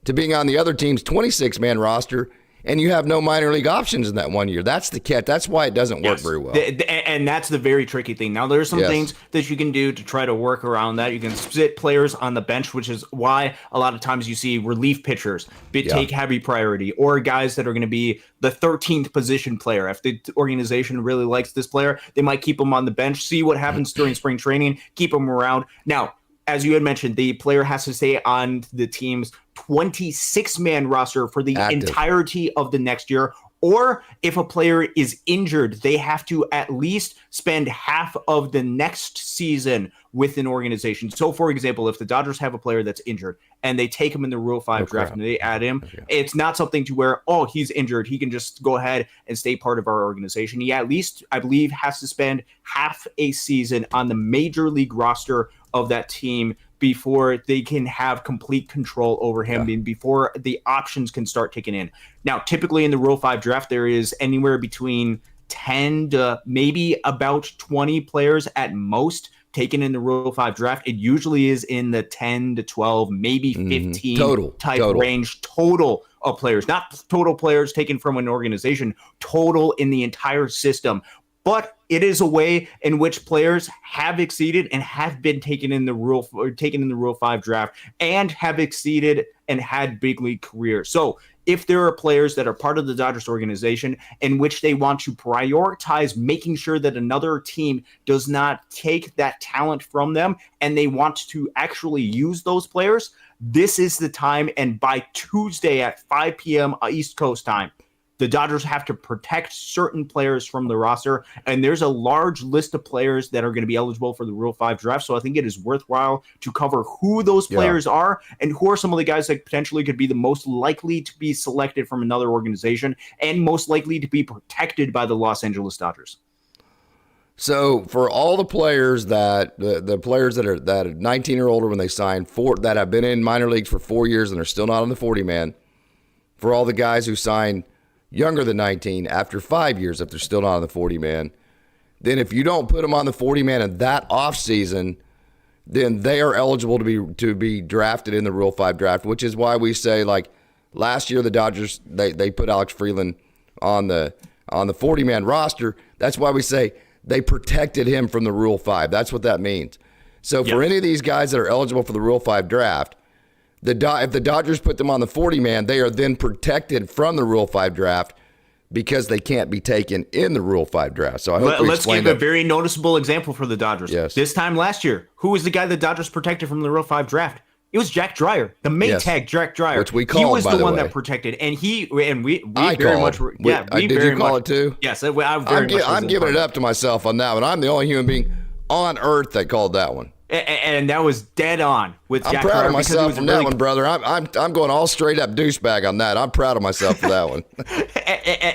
to being on the other team's 26-man roster, and you have no minor league options in that 1 year. That's the catch. That's why it doesn't work very well. And that's the very tricky thing. Now, there's some things that you can do to try to work around that. You can sit players on the bench, which is why a lot of times you see relief pitchers take heavy priority, or guys that are going to be the 13th position player. If the organization really likes this player, they might keep them on the bench, see what happens during spring training, keep them around. Now, as you had mentioned, the player has to stay on the team's 26-man roster for the entirety of the next year. Or if a player is injured, they have to at least spend half of the next season with an organization. So, for example, if the Dodgers have a player that's injured and they take him in the Rule 5 draft and they add him, it's not something to where, oh, he's injured, he can just go ahead and stay part of our organization. He at least, I believe, has to spend half a season on the major league roster of that team before they can have complete control over him and before the options can start kicking in. Now, typically in the Rule 5 draft, there is anywhere between 10 to maybe about 20 players at most taken in the Rule 5 draft. It usually is in the 10 to 12, maybe 15 total range total of players, not total players taken from an organization, total in the entire system. But it is a way in which players have exceeded and have been taken in the Rule 5 draft and have exceeded and had big league careers. So if there are players that are part of the Dodgers organization in which they want to prioritize making sure that another team does not take that talent from them and they want to actually use those players, this is the time. And by Tuesday at 5 p.m. East Coast time, the Dodgers have to protect certain players from the roster, and there's a large list of players that are going to be eligible for the Rule 5 draft, so I think it is worthwhile to cover who those players are and who are some of the guys that potentially could be the most likely to be selected from another organization and most likely to be protected by the Los Angeles Dodgers. So for all the players that the players that are 19 or older when they sign, that have been in minor leagues for 4 years and are still not on the 40-man, for all the guys who sign younger than 19 after 5 years if they're still not on the 40-man, then if you don't put them on the 40-man in that offseason, then they are eligible to be drafted in the Rule 5 draft, which is why we say, like, last year the Dodgers, they put Alex Freeland on the 40-man roster. That's why we say they protected him from the Rule 5. That's what that means. So for any of these guys that are eligible for the Rule 5 draft, if the Dodgers put them on the 40-man, they are then protected from the Rule 5 draft because they can't be taken in the Rule 5 draft. So I hope let's give a very noticeable example for the Dodgers. Yes. This time last year, who was the guy the Dodgers protected from the Rule 5 draft? It was Jack Dreyer, the Maytag Jack Dreyer. Which we called, he was by the one way. that protected, and we I very called. much. Yeah, we did very you call much, it too? Yes, I'm giving it up to myself on that one. I'm the only human being on earth that called that one. And that was dead on with Jack Dreyer. I'm proud of myself from that one, brother. I'm going all straight up douchebag on that. I'm proud of myself for that one.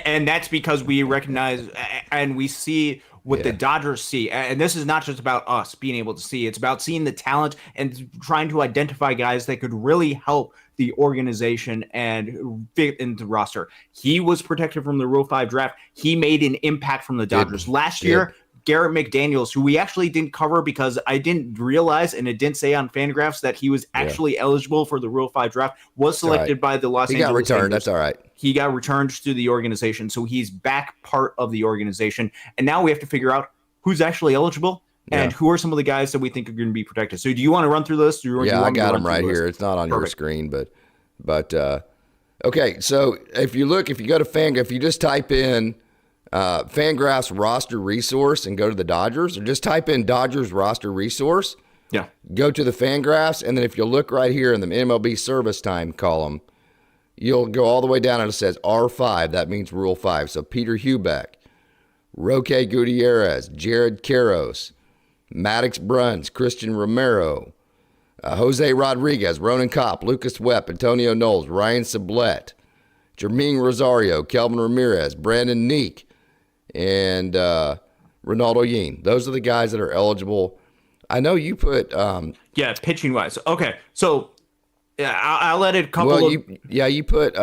And that's because we recognize and we see what the Dodgers see. And this is not just about us being able to see. It's about seeing the talent and trying to identify guys that could really help the organization and fit into the roster. He was protected from the Rule 5 draft. He made an impact from the Dodgers. Last year, Garrett McDaniels, who we actually didn't cover because I didn't realize, and it didn't say on Fangraphs that he was actually eligible for the Rule 5 draft, was selected by the Los Angeles. He got returned. Lakers. That's all right. He got returned to the organization, so he's back part of the organization. And now we have to figure out who's actually eligible and who are some of the guys that we think are going to be protected. So do you want to run through this? I got them right here. It's not on your screen, but okay. So if you go to Fangraphs, if you just type in Fangraphs roster resource and go to the Dodgers, or just type in Dodgers roster resource. Yeah. Go to the Fangraphs, and then if you look right here in the MLB service time column, you'll go all the way down and it says R5. That means Rule 5. So Peter Hubeck, Roque Gutierrez, Jared Karros, Maddox Bruns, Christian Romero, Jose Rodriguez, Ronan Kopp, Lucas Wepp, Antonio Knowles, Ryan Sublette, Jermaine Rosario, Kelvin Ramirez, Brandon Neek, and Ronaldo Yin. Those are the guys that are eligible. I know you put pitching wise. Okay, so I'll let it couple. You put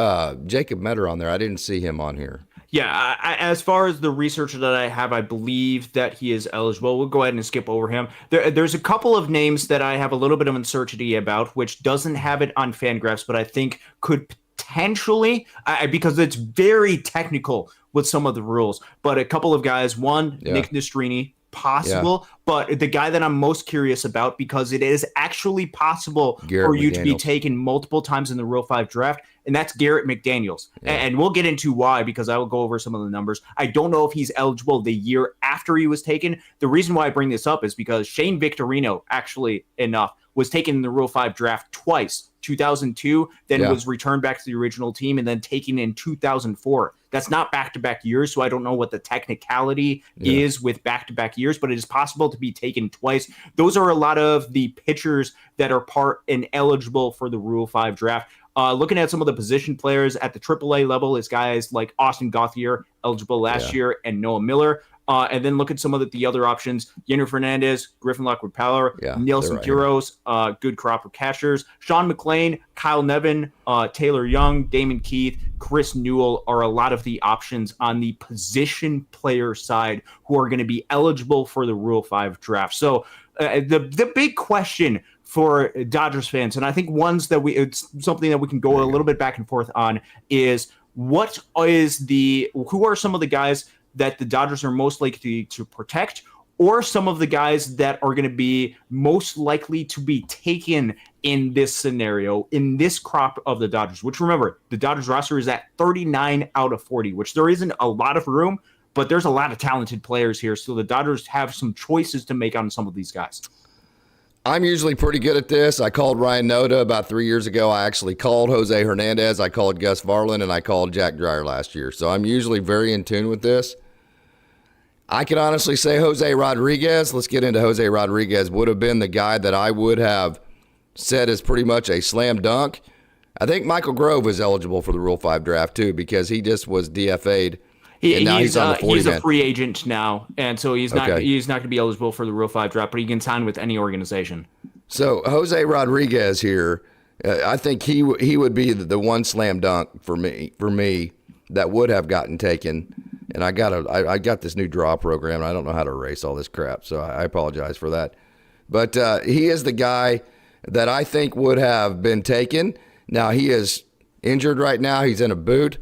Jacob Metter on there. I didn't see him on here. Yeah, as far as the research that I have, I believe that he is eligible. We'll go ahead and skip over him. There's a couple of names that I have a little bit of uncertainty about, which doesn't have it on Fangraphs, but I think could potentially, because it's very technical with some of the rules. But a couple of guys, Nick Nastrini, possible, but the guy that I'm most curious about, because it is actually possible for you to be taken multiple times in the Rule 5 draft, and that's Garrett McDaniels. And we'll get into why, because I will go over some of the numbers. I don't know if he's eligible the year after he was taken. The reason why I bring this up is because Shane Victorino, actually enough, was taken in the Rule 5 draft twice, 2002, then was returned back to the original team, and then taken in 2004. That's not back-to-back years, so I don't know what the technicality is with back-to-back years, but it is possible to be taken twice. Those are a lot of the pitchers that are part and eligible for the Rule 5 draft. Looking at some of the position players at the AAA level is guys like Austin Gauthier, eligible last year, and Noah Miller. And then look at some of the other options: Yenner Fernandez, Griffin Lockwood Power, Nelson Quiros, good crop of catchers. Sean McClain, Kyle Nevin, Taylor Young, Damon Keith, Chris Newell are a lot of the options on the position player side who are going to be eligible for the Rule 5 draft. So the big question for Dodgers fans, and I think it's something that we can go a little bit back and forth on, is who are some of the guys that the Dodgers are most likely to protect, or some of the guys that are going to be most likely to be taken in this scenario, in this crop of the Dodgers, which, remember, the Dodgers roster is at 39 out of 40, which there isn't a lot of room, but there's a lot of talented players here. So the Dodgers have some choices to make on some of these guys. I'm usually pretty good at this. I called Ryan Noda about 3 years ago. I actually called Jose Hernandez. I called Gus Varlin, and I called Jack Dreyer last year. So I'm usually very in tune with this. I can honestly say Jose Rodriguez, let's get into Jose Rodriguez, would have been the guy that I would have said is pretty much a slam dunk. I think Michael Grove is eligible for the Rule 5 draft too, because he just was DFA'd. He's on the 40 he's a free agent now, and so he's not going to be eligible for the Rule 5 draft, but he can sign with any organization. So Jose Rodriguez here, I think he would be the one slam dunk for me that would have gotten taken. And I got this new draw program, and I don't know how to erase all this crap, so I apologize for that. But he is the guy that I think would have been taken. Now, he is injured right now. He's in a boot.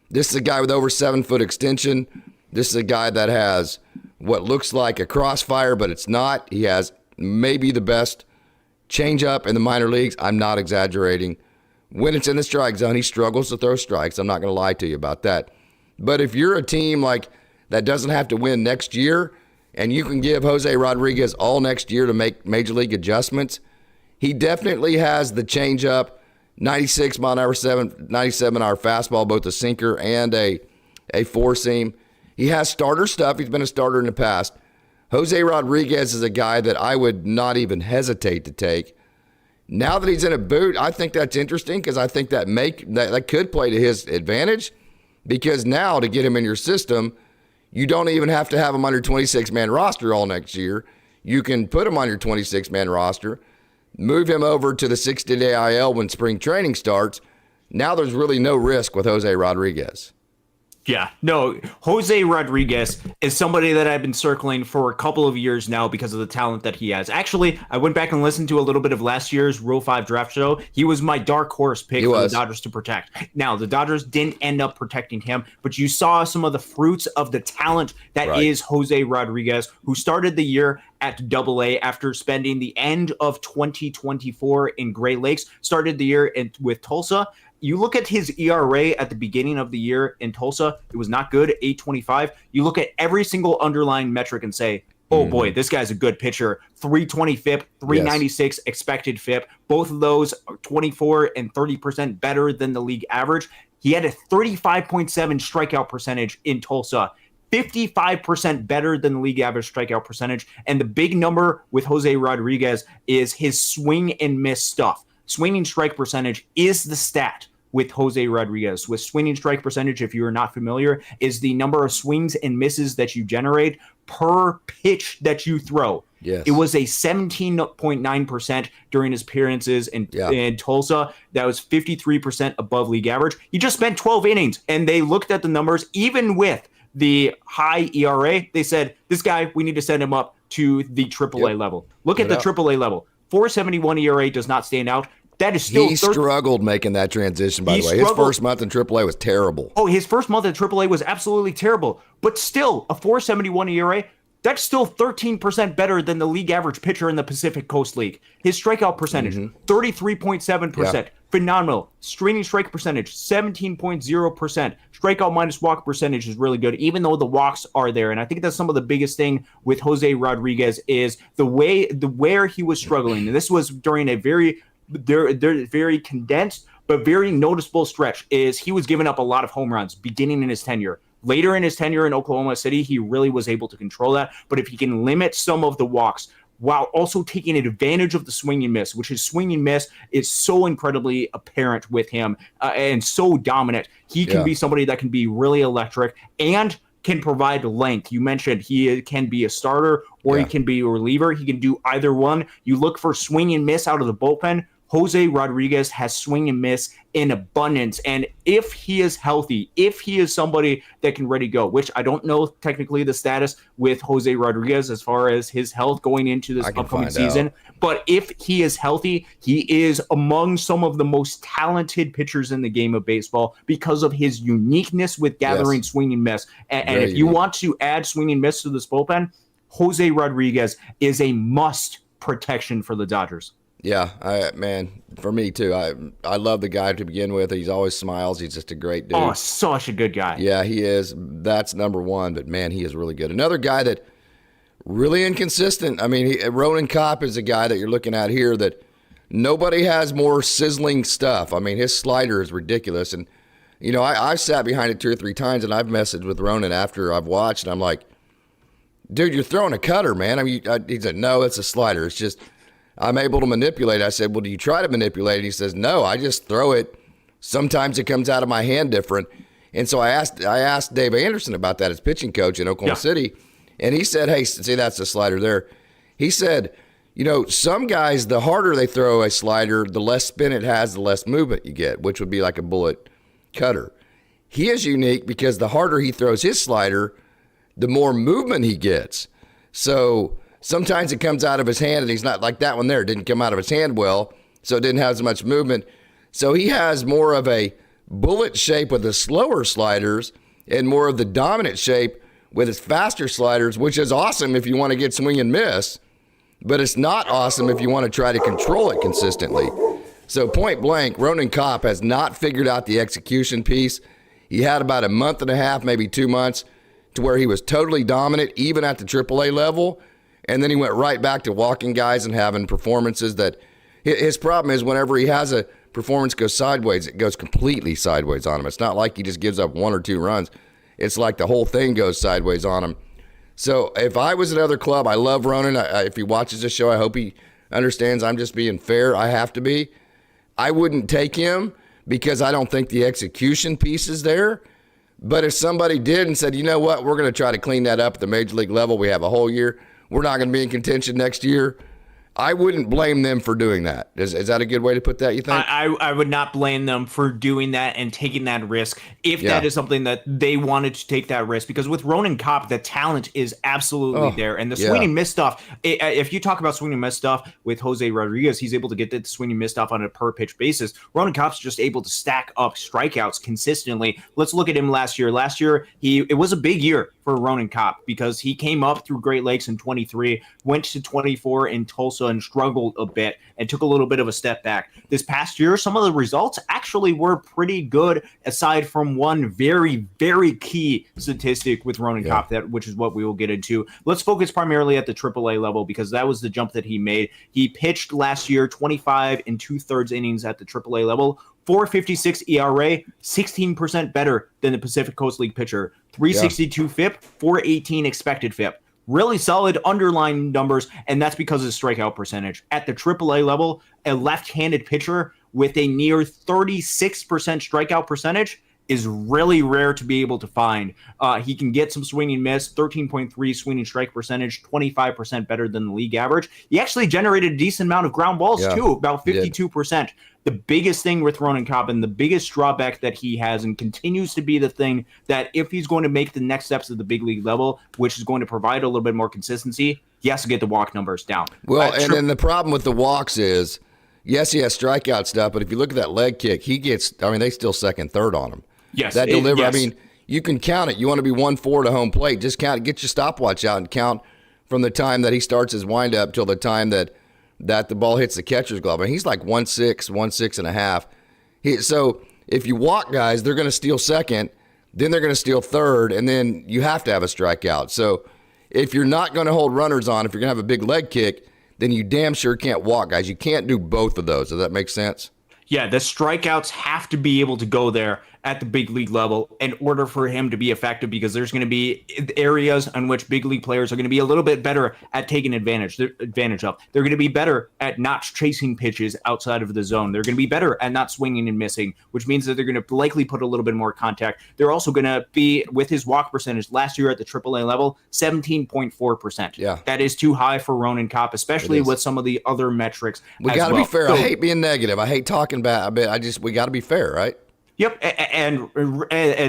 This is a guy with over 7-foot extension. This is a guy that has what looks like a crossfire, but it's not. He has maybe the best changeup in the minor leagues. I'm not exaggerating. When it's in the strike zone, he struggles to throw strikes. I'm not going to lie to you about that. But if you're a team like that doesn't have to win next year, and you can give Jose Rodriguez all next year to make major league adjustments, he definitely has the changeup, 96 mile an hour, 97 hour fastball, both a sinker and a four seam. He has starter stuff. He's been a starter in the past. Jose Rodriguez is a guy that I would not even hesitate to take. Now that he's in a boot, I think that's interesting because I think that could play to his advantage, because now to get him in your system, you don't even have to have him on your 26-man roster all next year. You can put him on your 26-man roster, move him over to the 60-day IL when spring training starts. Now there's really no risk with Jose Rodriguez. Yeah, no, Jose Rodriguez is somebody that I've been circling for a couple of years now because of the talent that he has. Actually, I went back and listened to a little bit of last year's Rule 5 draft show. He was my dark horse pick for the Dodgers to protect. Now, the Dodgers didn't end up protecting him, but you saw some of the fruits of the talent that is Jose Rodriguez, who started the year at Double-A after spending the end of 2024 in Great Lakes, started the year with Tulsa. You look at his ERA at the beginning of the year in Tulsa, it was not good, 8.25. You look at every single underlying metric and say, oh boy, this guy's a good pitcher. 320 FIP, 396 expected FIP. Both of those are 24 and 30% better than the league average. He had a 35.7 strikeout percentage in Tulsa. 55% better than the league average strikeout percentage. And the big number with Jose Rodriguez is his swing and miss stuff. Swinging strike percentage is the stat with Jose Rodriguez. With swinging strike percentage, if you are not familiar, is the number of swings and misses that you generate per pitch that you throw. Yes. It was a 17.9% during his appearances in Tulsa. That was 53% above league average. He just spent 12 innings, and they looked at the numbers, even with the high ERA. They said, this guy, we need to send him up to the AAA level. Look at the AAA level. 4.71 ERA does not stand out. That is still he struggled making that transition, by the way. His first month in AAA was terrible. Oh, his first month in AAA was absolutely terrible. But still, a 4.71 ERA, that's still 13% better than the league average pitcher in the Pacific Coast League. His strikeout percentage, 33.7%. Yeah. Phenomenal. Straining strike percentage, 17.0%. Strikeout minus walk percentage is really good, even though the walks are there. And I think that's some of the biggest thing with Jose Rodriguez is where he was struggling. And this was during a very condensed but very noticeable stretch. Is he was giving up a lot of home runs beginning in his tenure. Later in his tenure in Oklahoma City, he really was able to control that. But if he can limit some of the walks while also taking advantage of the swing and miss, which his swing and miss is so incredibly apparent with him and so dominant, he can be somebody that can be really electric and can provide length. You mentioned he can be a starter or he can be a reliever. He can do either one. You look for swing and miss out of the bullpen. Jose Rodriguez has swing and miss in abundance. And if he is healthy, if he is somebody that can ready go, which I don't know technically the status with Jose Rodriguez as far as his health going into this upcoming season, but if he is healthy, he is among some of the most talented pitchers in the game of baseball because of his uniqueness with gathering swing and miss. And if you want to add swing and miss to this bullpen, Jose Rodriguez is a must protection for the Dodgers. Yeah, man, for me too. I love the guy to begin with. He's always smiles. He's just a great dude. Oh, such a good guy. Yeah, he is. That's number one, but man, he is really good. Another guy that really inconsistent. I mean, Ronan Kopp is a guy that you're looking at here that nobody has more sizzling stuff. I mean, his slider is ridiculous. And, you know, I've sat behind it 2 or 3 times, and I've messaged with Ronan after I've watched, and I'm like, dude, you're throwing a cutter, man. I mean, he said, no, it's a slider. It's just I'm able to manipulate. I said, well, do you try to manipulate it? He says, no, I just throw it. Sometimes it comes out of my hand different. And so I asked Dave Anderson about that as pitching coach in Oklahoma City. And he said, hey, see, that's the slider there. He said, you know, some guys, the harder they throw a slider, the less spin it has, the less movement you get, which would be like a bullet cutter. He is unique because the harder he throws his slider, the more movement he gets. So sometimes it comes out of his hand, and he's not like that one there. It didn't come out of his hand well, so it didn't have as much movement. So he has more of a bullet shape with the slower sliders and more of the dominant shape with his faster sliders, which is awesome if you want to get swing and miss, but it's not awesome if you want to try to control it consistently. So point blank, Ronan Kopp has not figured out the execution piece. He had about a month and a half, maybe 2 months, to where he was totally dominant, even at the AAA level, and then he went right back to walking guys and having performances that his problem is whenever he has a performance go sideways, it goes completely sideways on him. It's not like he just gives up 1 or 2 runs. It's like the whole thing goes sideways on him. So if I was another club, I love Ronan. If he watches this show, I hope he understands I'm just being fair. I have to be. I wouldn't take him because I don't think the execution piece is there. But if somebody did and said, you know what, we're going to try to clean that up at the major league level. We have a whole year. We're not going to be in contention next year. I wouldn't blame them for doing that. Is that a good way to put that, you think? I would not blame them for doing that and taking that risk if that is something that they wanted to take that risk. Because with Ronan Kopp, the talent is absolutely there. And the swing and miss stuff, if you talk about swing and miss stuff with Jose Rodriguez, he's able to get the swing and miss stuff on a per-pitch basis. Ronan Kopp's just able to stack up strikeouts consistently. Let's look at him last year. Last year, it was a big year for Ronan Kopp because he came up through Great Lakes in 23, went to 24 in Tulsa and struggled a bit and took a little bit of a step back. This past year, some of the results actually were pretty good, aside from one very, very key statistic with Ronan Kopp, which is what we will get into. Let's focus primarily at the AAA level because that was the jump that he made. He pitched last year 25 and 2/3 innings at the AAA level, 4.56 ERA, 16% better than the Pacific Coast League pitcher, 3.62 FIP, 4.18 expected FIP. Really solid underlying numbers, and that's because of his strikeout percentage. At the AAA level, a left-handed pitcher with a near 36% strikeout percentage is really rare to be able to find. He can get some swing and miss, 13.3 swing and strike percentage, 25% better than the league average. He actually generated a decent amount of ground balls too, about 52%. The biggest thing with Ronan Kopp and the biggest drawback that he has and continues to be the thing that if he's going to make the next steps at the big league level, which is going to provide a little bit more consistency, he has to get the walk numbers down. Well, and then the problem with the walks is, yes, he has strikeout stuff, but if you look at that leg kick, they still second, third on him. Yes. That delivery, I mean, you can count it. You want to be 1-4 to home plate. Just count, get your stopwatch out and count from the time that he starts his windup till the time that the ball hits the catcher's glove. And he's like 1-6, 1.5. So if you walk guys, they're going to steal second, then they're going to steal third, and then you have to have a strikeout. So if you're not going to hold runners on, if you're going to have a big leg kick, then you damn sure can't walk guys. You can't do both of those. Does that make sense? Yeah, the strikeouts have to be able to go there at the big league level in order for him to be effective, because there's going to be areas in which big league players are going to be a little bit better at taking advantage of. They're going to be better at not chasing pitches outside of the zone. They're going to be better at not swinging and missing, which means that they're going to likely put a little bit more contact. They're also going to be, with his walk percentage last year at the AAA level, 17.4%. Yeah. That is too high for Ronan Kopp, especially with some of the other metrics. We got to be fair. I hate being negative. I hate talking bad. We got to be fair, right? Yep, and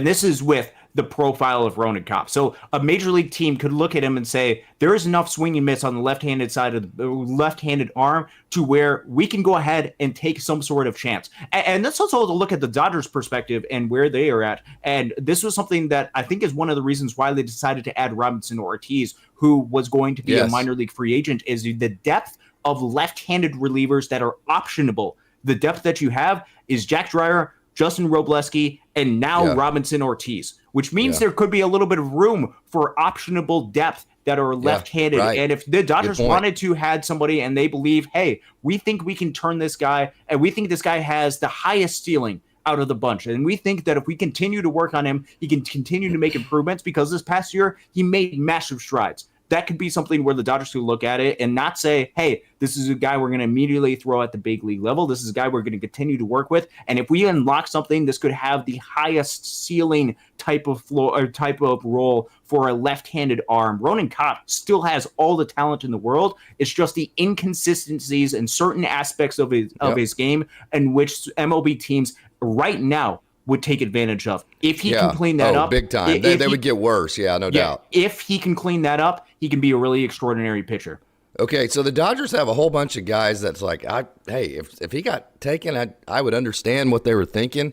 this is with the profile of Ronan Kopp. So a major league team could look at him and say, there is enough swing and miss on the left-handed side of the left-handed arm to where we can go ahead and take some sort of chance. And let's also look at the Dodgers' perspective and where they are at. And this was something that I think is one of the reasons why they decided to add Robinson Ortiz, who was going to be a minor league free agent, is the depth of left-handed relievers that are optionable. The depth that you have is Jack Dreyer, Justin Robleski, and now Robinson Ortiz, which means there could be a little bit of room for optionable depth that are left-handed. Right. And if the Dodgers wanted to had somebody and they believe, hey, we think we can turn this guy, and we think this guy has the highest ceiling out of the bunch, and we think that if we continue to work on him, he can continue to make improvements, because this past year he made massive strides. That could be something where the Dodgers could look at it and not say, hey, this is a guy we're going to immediately throw at the big league level. This is a guy we're going to continue to work with. And if we unlock something, this could have the highest ceiling type of floor or type of role for a left-handed arm. Ronan Kopp still has all the talent in the world. It's just the inconsistencies in certain aspects of his game in which MLB teams right now would take advantage of. If he can clean that up, big time. They would get worse. Yeah, no doubt. If he can clean that up, he can be a really extraordinary pitcher. Okay, so the Dodgers have a whole bunch of guys that's like, hey, if he got taken, I would understand what they were thinking.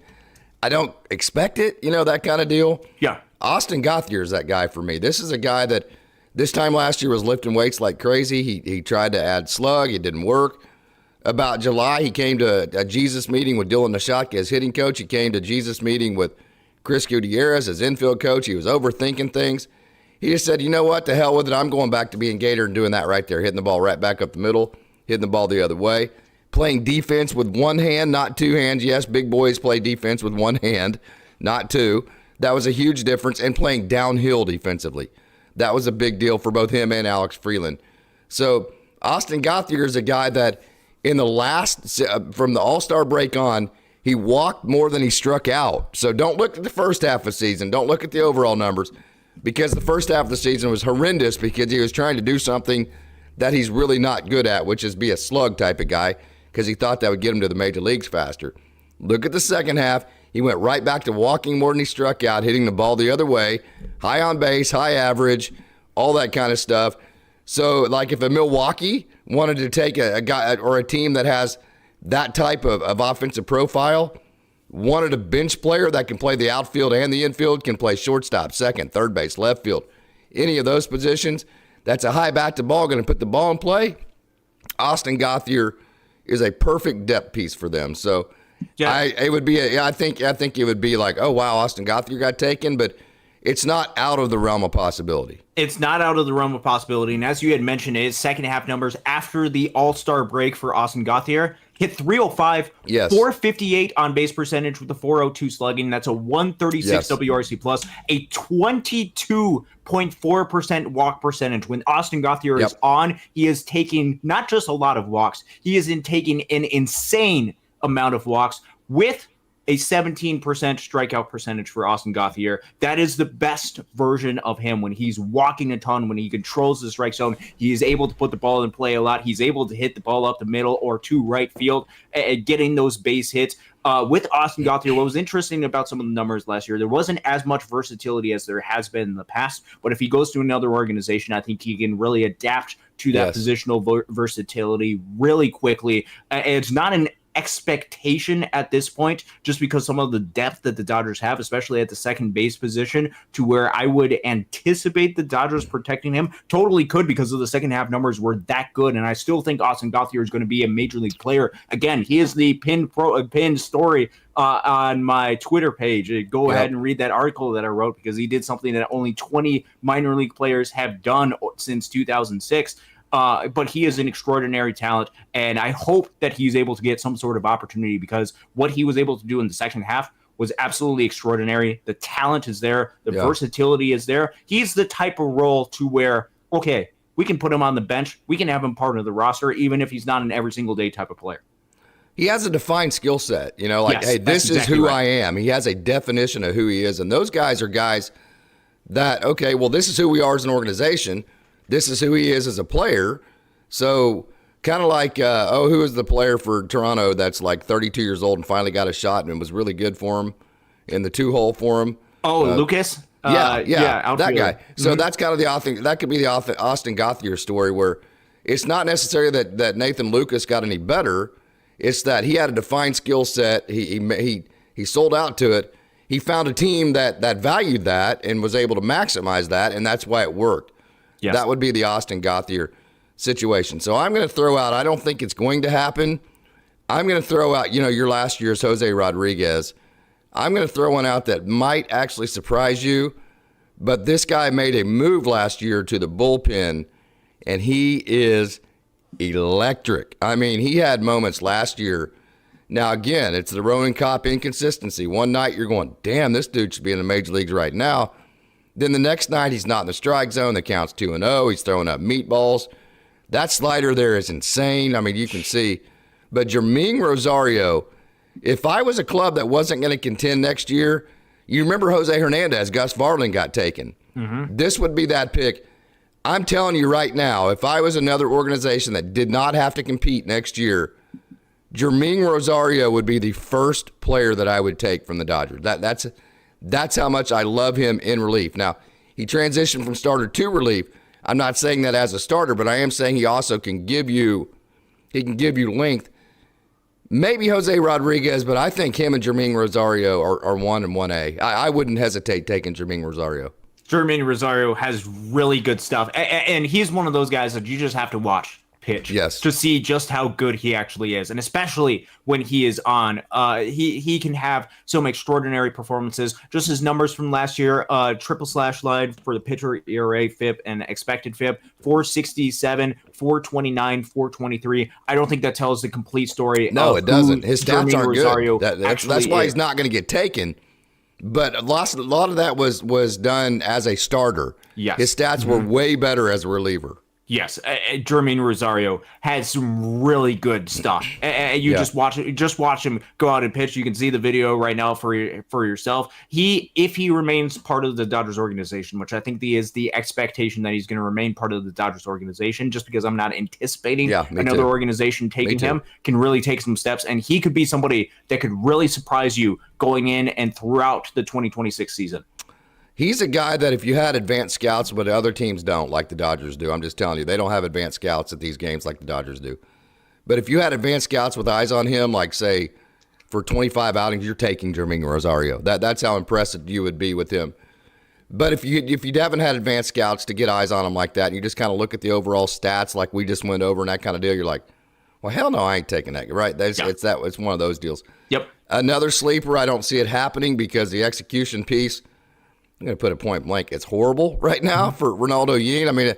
I don't expect it, that kind of deal. Yeah. Austin Gauthier is that guy for me. This is a guy that this time last year was lifting weights like crazy. He tried to add slug. It didn't work. About July, he came to a Jesus meeting with Dylan Nashotke as hitting coach. He came to Jesus meeting with Chris Gutierrez as infield coach. He was overthinking things. He just said, you know what, to hell with it. I'm going back to being Gator and doing that right there, hitting the ball right back up the middle, hitting the ball the other way, playing defense with one hand, not two hands. Yes, big boys play defense with one hand, not two. That was a huge difference, and playing downhill defensively. That was a big deal for both him and Alex Freeland. So Austin Gauthier is a guy that in the last, from the All-Star break on, he walked more than he struck out. So don't look at the first half of the season. Don't look at the overall numbers, because the first half of the season was horrendous because he was trying to do something that he's really not good at, which is be a slug type of guy, because he thought that would get him to the major leagues faster. Look at the second half. He went right back to walking more than he struck out, hitting the ball the other way, high on base, high average, all that kind of stuff. So, like if a Milwaukee wanted to take a guy or a team that has that type of offensive profile, wanted a bench player that can play the outfield and the infield, can play shortstop, second, third base, left field, any of those positions, that's a high bat to ball, going to put the ball in play. Austin Gauthier is a perfect depth piece for them. So yeah. I think it would be like, oh wow, Austin Gauthier got taken, but it's not out of the realm of possibility. It's not out of the realm of possibility. And as you had mentioned, his second half numbers after the All-Star break for Austin Gauthier hit 305, yes. 458 on base percentage with a 402 slugging. That's a 136 yes. WRC plus, a 22.4% walk percentage. When Austin Gauthier yep. is on, he is taking not just a lot of walks, he is taking an insane amount of walks with a 17% strikeout percentage for Austin Gauthier. That is the best version of him when he's walking a ton, when he controls the strike zone. He is able to put the ball in play a lot. He's able to hit the ball up the middle or to right field, getting those base hits. With Austin Gauthier, what was interesting about some of the numbers last year, there wasn't as much versatility as there has been in the past. But if he goes to another organization, I think he can really adapt to that yes. positional versatility really quickly. It's not an expectation at this point, just because some of the depth that the Dodgers have, especially at the second base position, to where I would anticipate the Dodgers protecting him. Totally could, because of the second half numbers were that good, and I still think Austin Gauthier is going to be a major league player. Again, he is the pinned story on my Twitter page. Go yep. ahead and read that article that I wrote, because he did something that only 20 minor league players have done since 2006. But he is an extraordinary talent, and I hope that he's able to get some sort of opportunity, because what he was able to do in the second half was absolutely extraordinary. The talent is there. The versatility is there. He's the type of role to where, okay, we can put him on the bench. We can have him part of the roster, even if he's not an every single day type of player. He has a defined skill set, Yes, hey, this exactly is who right. I am. He has a definition of who he is. And those guys are guys that, okay, well, this is who we are as an organization. This is who he is as a player. So kind of like, who is the player for Toronto that's like 32 years old and finally got a shot and it was really good for him in the 2-hole for him? Lucas? Yeah, that outfielder. guy. So that's kind of that could be the Austin Gauthier story, where it's not necessarily that Nathan Lucas got any better. It's that he had a defined skill set. He sold out to it. He found a team that valued that and was able to maximize that, and that's why it worked. Yes. That would be the Austin Gauthier situation. So I'm going to throw out, I don't think it's going to happen. I'm going to throw out, your last year's Jose Rodriguez. I'm going to throw one out that might actually surprise you, but this guy made a move last year to the bullpen, and he is electric. I mean, he had moments last year. Now, again, it's the Ronan Kopp inconsistency. One night you're going, damn, this dude should be in the major leagues right now. Then the next night, he's not in the strike zone. The count's 2-0. He's throwing up meatballs. That slider there is insane. I mean, you can see. But Jermaine Rosario, if I was a club that wasn't going to contend next year, you remember Jose Hernandez, Gus Varling got taken. Mm-hmm. This would be that pick. I'm telling you right now, if I was another organization that did not have to compete next year, Jermaine Rosario would be the first player that I would take from the Dodgers. That's how much I love him in relief. Now, he transitioned from starter to relief. I'm not saying that as a starter, but I am saying he also can give you length. Maybe Jose Rodriguez, but I think him and Jermaine Rosario are 1 and 1A. I wouldn't hesitate taking Jermaine Rosario. Jermaine Rosario has really good stuff, and he's one of those guys that you just have to watch pitch to see just how good he actually is, and especially when he is on, he can have some extraordinary performances. Just his numbers from last year, triple slash line for the pitcher, ERA, FIP, and expected FIP, 467, 429, 423. I don't think that tells the complete story. No, it doesn't. His stats aren't Rosario good. That's why he's not going to get taken. But a lot of that was done as a starter. Yes. His stats were way better as a reliever. Yes, Jermaine Rosario has some really good stuff. Just watch him go out and pitch. You can see the video right now for yourself. If he remains part of the Dodgers organization, which I think is the expectation that he's going to remain part of the Dodgers organization, just because I'm not anticipating another organization taking him, can really take some steps, and he could be somebody that could really surprise you going in and throughout the 2026 season. He's a guy that if you had advanced scouts, but other teams don't, like the Dodgers do. I'm just telling you, they don't have advanced scouts at these games like the Dodgers do. But if you had advanced scouts with eyes on him, like, say, for 25 outings, you're taking Jermaine Rosario. That's how impressive you would be with him. But if you haven't had advanced scouts to get eyes on him like that, and you just kind of look at the overall stats like we just went over and that kind of deal, you're like, well, hell no, I ain't taking that. Right? It's one of those deals. Yep. Another sleeper, I don't see it happening because the execution piece, I'm going to put a point blank, it's horrible right now for Ronaldo Yin. I mean,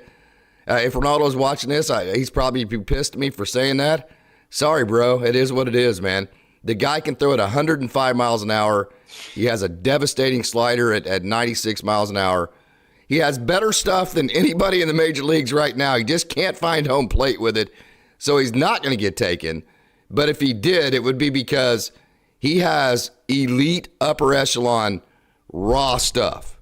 if Ronaldo's watching this, he's probably pissed at me for saying that. Sorry, bro. It is what it is, man. The guy can throw at 105 miles an hour. He has a devastating slider at 96 miles an hour. He has better stuff than anybody in the major leagues right now. He just can't find home plate with it. So he's not going to get taken. But if he did, it would be because he has elite upper echelon raw stuff.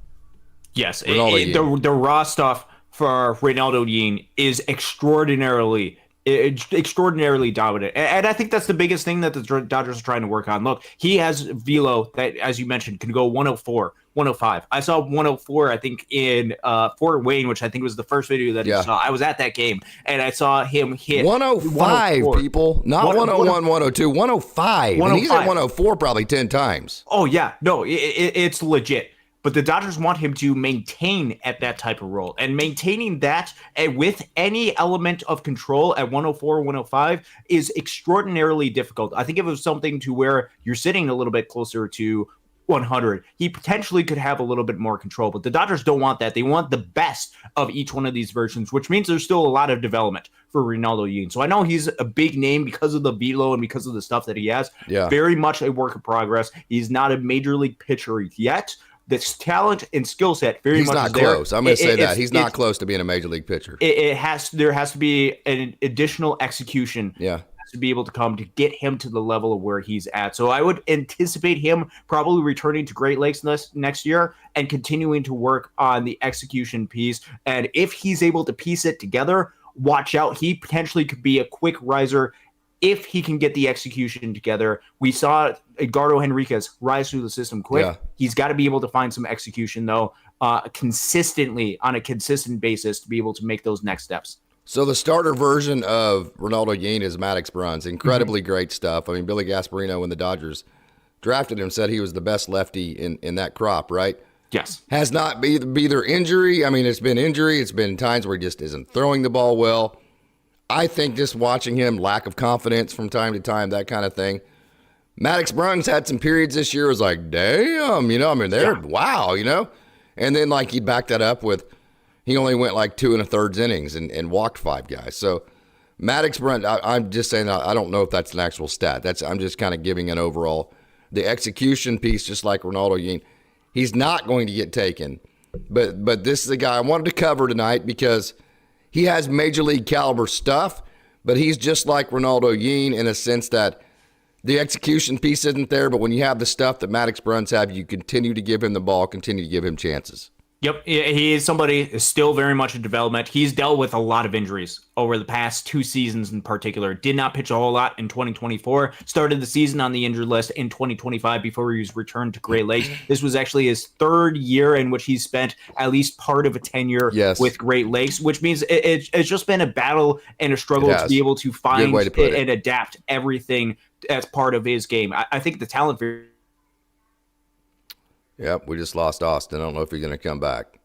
Yes, the raw stuff for Reynaldo Yin is extraordinarily dominant. And I think that's the biggest thing that the Dodgers are trying to work on. Look, he has velo that, as you mentioned, can go 104, 105. I saw 104, I think, in Fort Wayne, which I think was the first video that he saw. I was at that game, and I saw him hit 105, people. Not 101, 102, 105. And he's at 104 probably 10 times. Oh, yeah. No, it's legit. But the Dodgers want him to maintain at that type of role. And maintaining that with any element of control at 104, 105 is extraordinarily difficult. I think if it was something to where you're sitting a little bit closer to 100, he potentially could have a little bit more control. But the Dodgers don't want that. They want the best of each one of these versions, which means there's still a lot of development for Reynaldo Yin. So I know he's a big name because of the velo and because of the stuff that he has. Yeah. Very much a work in progress. He's not a major league pitcher yet. This talent and skill set very much is there. He's not close. I'm going to say that. He's not close to being a major league pitcher. There has to be an additional execution to be able to come to get him to the level of where he's at. So I would anticipate him probably returning to Great Lakes next year and continuing to work on the execution piece. And if he's able to piece it together, watch out. He potentially could be a quick riser if he can get the execution together. We saw Edgardo Henriquez rise through the system quick. Yeah. He's got to be able to find some execution, though, consistently on a consistent basis to be able to make those next steps. So the starter version of Ronaldo Yin is Maddox Bruns. Incredibly great stuff. I mean, Billy Gasparino, when the Dodgers drafted him, said he was the best lefty in that crop, right? Yes. Has not be either injury. I mean, it's been injury. It's been times where he just isn't throwing the ball well. I think just watching him, lack of confidence from time to time, that kind of thing. Maddox Bruns had some periods this year. It was like, damn, wow, And then, like, he'd back that up with, he only went like 2 1/3 innings and walked 5 guys. So Maddox Bruns, I'm just saying, I don't know if that's an actual stat. I'm just kind of giving an overall, the execution piece, just like Ronaldo Yin. He's not going to get taken. But this is a guy I wanted to cover tonight because he has major league caliber stuff, but he's just like Ronaldo Yin in a sense that the execution piece isn't there, but when you have the stuff that Maddox Bruns have, you continue to give him the ball, continue to give him chances. Yep, he is somebody is still very much in development. He's dealt with a lot of injuries over the past 2 seasons in particular. Did not pitch a whole lot in 2024. Started the season on the injured list in 2025 before he was returned to Great Lakes. This was actually his third year in which he spent at least part of a tenure with Great Lakes, which means it's just been a battle and a struggle to be able to find and adapt everything as part of his game. I think the talent for Yep, we just lost Austin. I don't know if he's going to come back.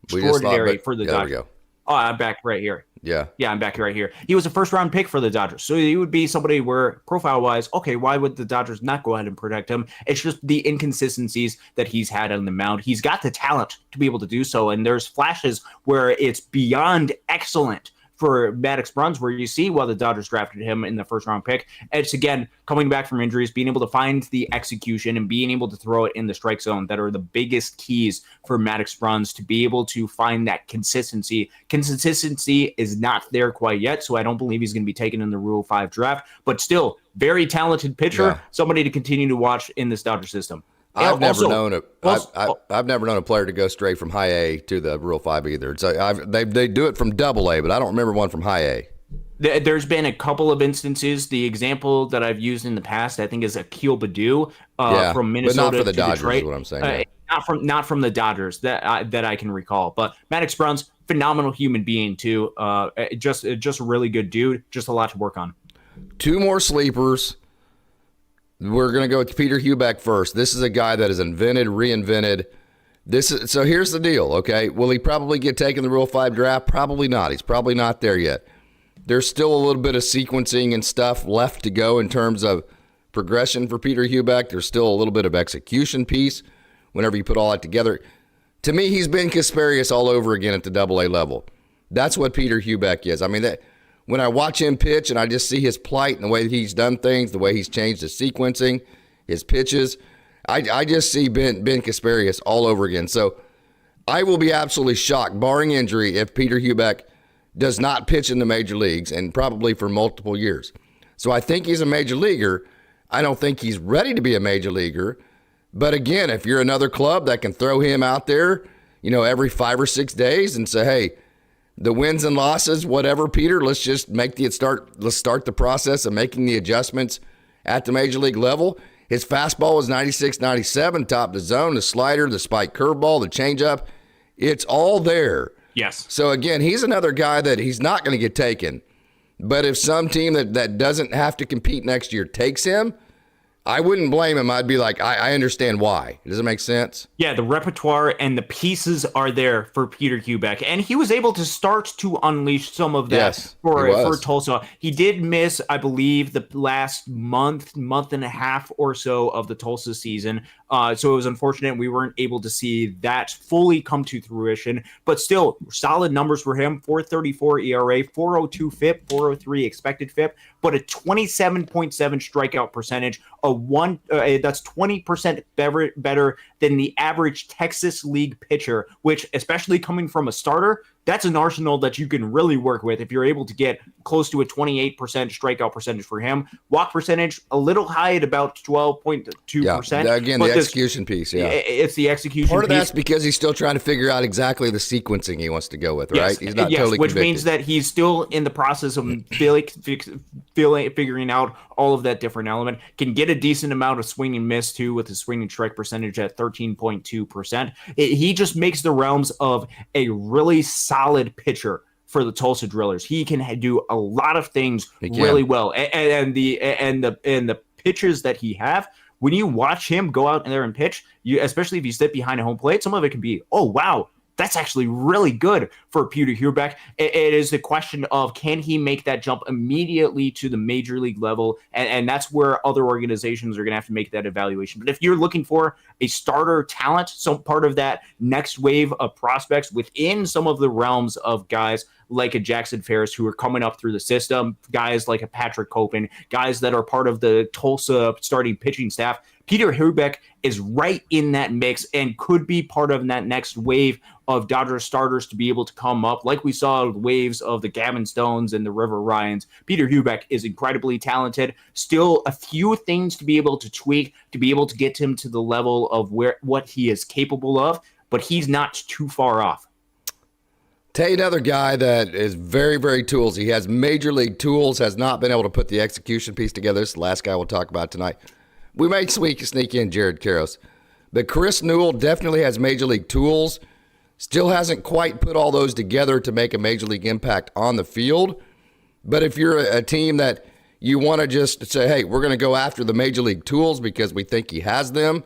Extraordinary for the Dodgers. There we go. Oh, I'm back right here. Yeah, I'm back right here. He was a first-round pick for the Dodgers, so he would be somebody where profile-wise, okay, why would the Dodgers not go ahead and protect him? It's just the inconsistencies that he's had on the mound. He's got the talent to be able to do so, and there's flashes where it's beyond excellent for Maddox Bruns, where you see the Dodgers drafted him in the first-round pick. It's, again, coming back from injuries, being able to find the execution and being able to throw it in the strike zone that are the biggest keys for Maddox Bruns to be able to find that consistency. Consistency is not there quite yet, so I don't believe he's going to be taken in the Rule 5 draft, but still, very talented pitcher, somebody to continue to watch in this Dodger system. I've never known a player to go straight from high A to the Rule 5 either. So they do it from Double A, but I don't remember one from high A. There's been a couple of instances. The example that I've used in the past, I think, is Akil Baddoo from Minnesota but not for the to Dodgers, Detroit. Is what I'm saying. Not from the Dodgers that I can recall. But Maddox Bruns, phenomenal human being too. Just a really good dude. Just a lot to work on. Two more sleepers. We're going to go with Peter Hubeck first. This is a guy that is reinvented. So here's the deal, okay? Will he probably get taken in the Rule 5 draft? Probably not. He's probably not there yet. There's still a little bit of sequencing and stuff left to go in terms of progression for Peter Hubeck. There's still a little bit of execution piece whenever you put all that together. To me, he's been Kasperius all over again at the Double-A level. That's what Peter Hubeck is. I mean, when I watch him pitch and I just see his plight and the way he's done things, the way he's changed his sequencing, his pitches, I just see Ben Kasperius all over again. So I will be absolutely shocked, barring injury, if Peter Hubeck does not pitch in the major leagues, and probably for multiple years. So I think he's a major leaguer. I don't think he's ready to be a major leaguer. But again, if you're another club that can throw him out there, every 5 or 6 days and say, hey, the wins and losses, whatever, Peter, let's just let's start the process of making the adjustments at the major league level. His fastball is 96, 97, top the zone, the slider, the spike curveball, the changeup. It's all there. Yes. So again, he's another guy that he's not going to get taken. But if some team that doesn't have to compete next year takes him, I wouldn't blame him. I'd be like, I understand why. Does it make sense? Yeah, the repertoire and the pieces are there for Peter Hubeck. And he was able to start to unleash some of that for Tulsa. He did miss, I believe, the last month and a half or so of the Tulsa season. So it was unfortunate we weren't able to see that fully come to fruition. But still, solid numbers for him. 4.34 ERA, 4.02 FIP, 4.03 expected FIP, but a 27.7 strikeout percentage. That's 20% better than the average Texas League pitcher, which, especially coming from a starter, that's an arsenal that you can really work with if you're able to get close to a 28% strikeout percentage for him. Walk percentage, a little high at about 12.2%. Yeah, again, the execution piece, It's the execution Part of piece. that's because he's still trying to figure out exactly the sequencing he wants to go with, right? He's not totally which convicted. means that he's still in the process of figuring out all of that different element. Can get a decent amount of swing and miss, too, with his swing and strike percentage at 13.2%. He just makes the realms of a really solid pitcher for the Tulsa Drillers. He can do a lot of things really well, and the pitches that he have. When you watch him go out there and pitch, especially if you sit behind a home plate, some of it can be, oh wow, that's actually really good for Peter Hubeck. It is the question of, can he make that jump immediately to the major league level? And that's where other organizations are going to have to make that evaluation. But if you're looking for a starter talent, some part of that next wave of prospects within some of the realms of guys like a Jackson Ferris who are coming up through the system, guys like a Patrick Copen, guys that are part of the Tulsa starting pitching staff, Peter Hubeck is right in that mix and could be part of that next wave of Dodgers starters to be able to come up. Like we saw waves of the Gavin Stones and the River Ryans, Peter Hubeck is incredibly talented. Still a few things to be able to tweak to be able to get him to the level of what he is capable of. but he's not too far off. Tell you another guy that is very, very toolsy. He has major league tools, has not been able to put the execution piece together. This is the last guy we'll talk about tonight. We might sneak in Jared Karros. But Chris Newell definitely has major league tools. Still hasn't quite put all those together to make a major league impact on the field. But if you're a team that you want to just say, hey, we're going to go after the major league tools because we think he has them,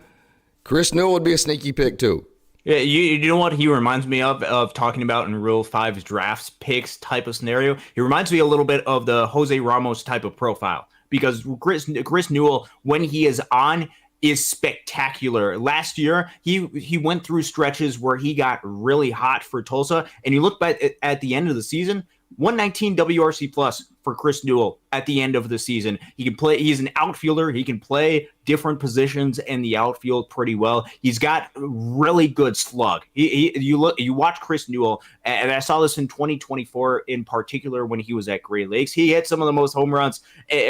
Chris Newell would be a sneaky pick too. Yeah, you know what he reminds me of talking about in Rule 5's drafts picks type of scenario? He reminds me a little bit of the Jose Ramos type of profile because Chris Newell, when he is on, is spectacular. Last year, he went through stretches where he got really hot for Tulsa, and you look back at the end of the season, 119 WRC plus for Chris Newell at the end of the season. He can play. He's an outfielder. He can play different positions in the outfield pretty well. He's got really good slug. You watch Chris Newell, and I saw this in 2024 in particular when he was at Great Lakes. He hit some of the most home runs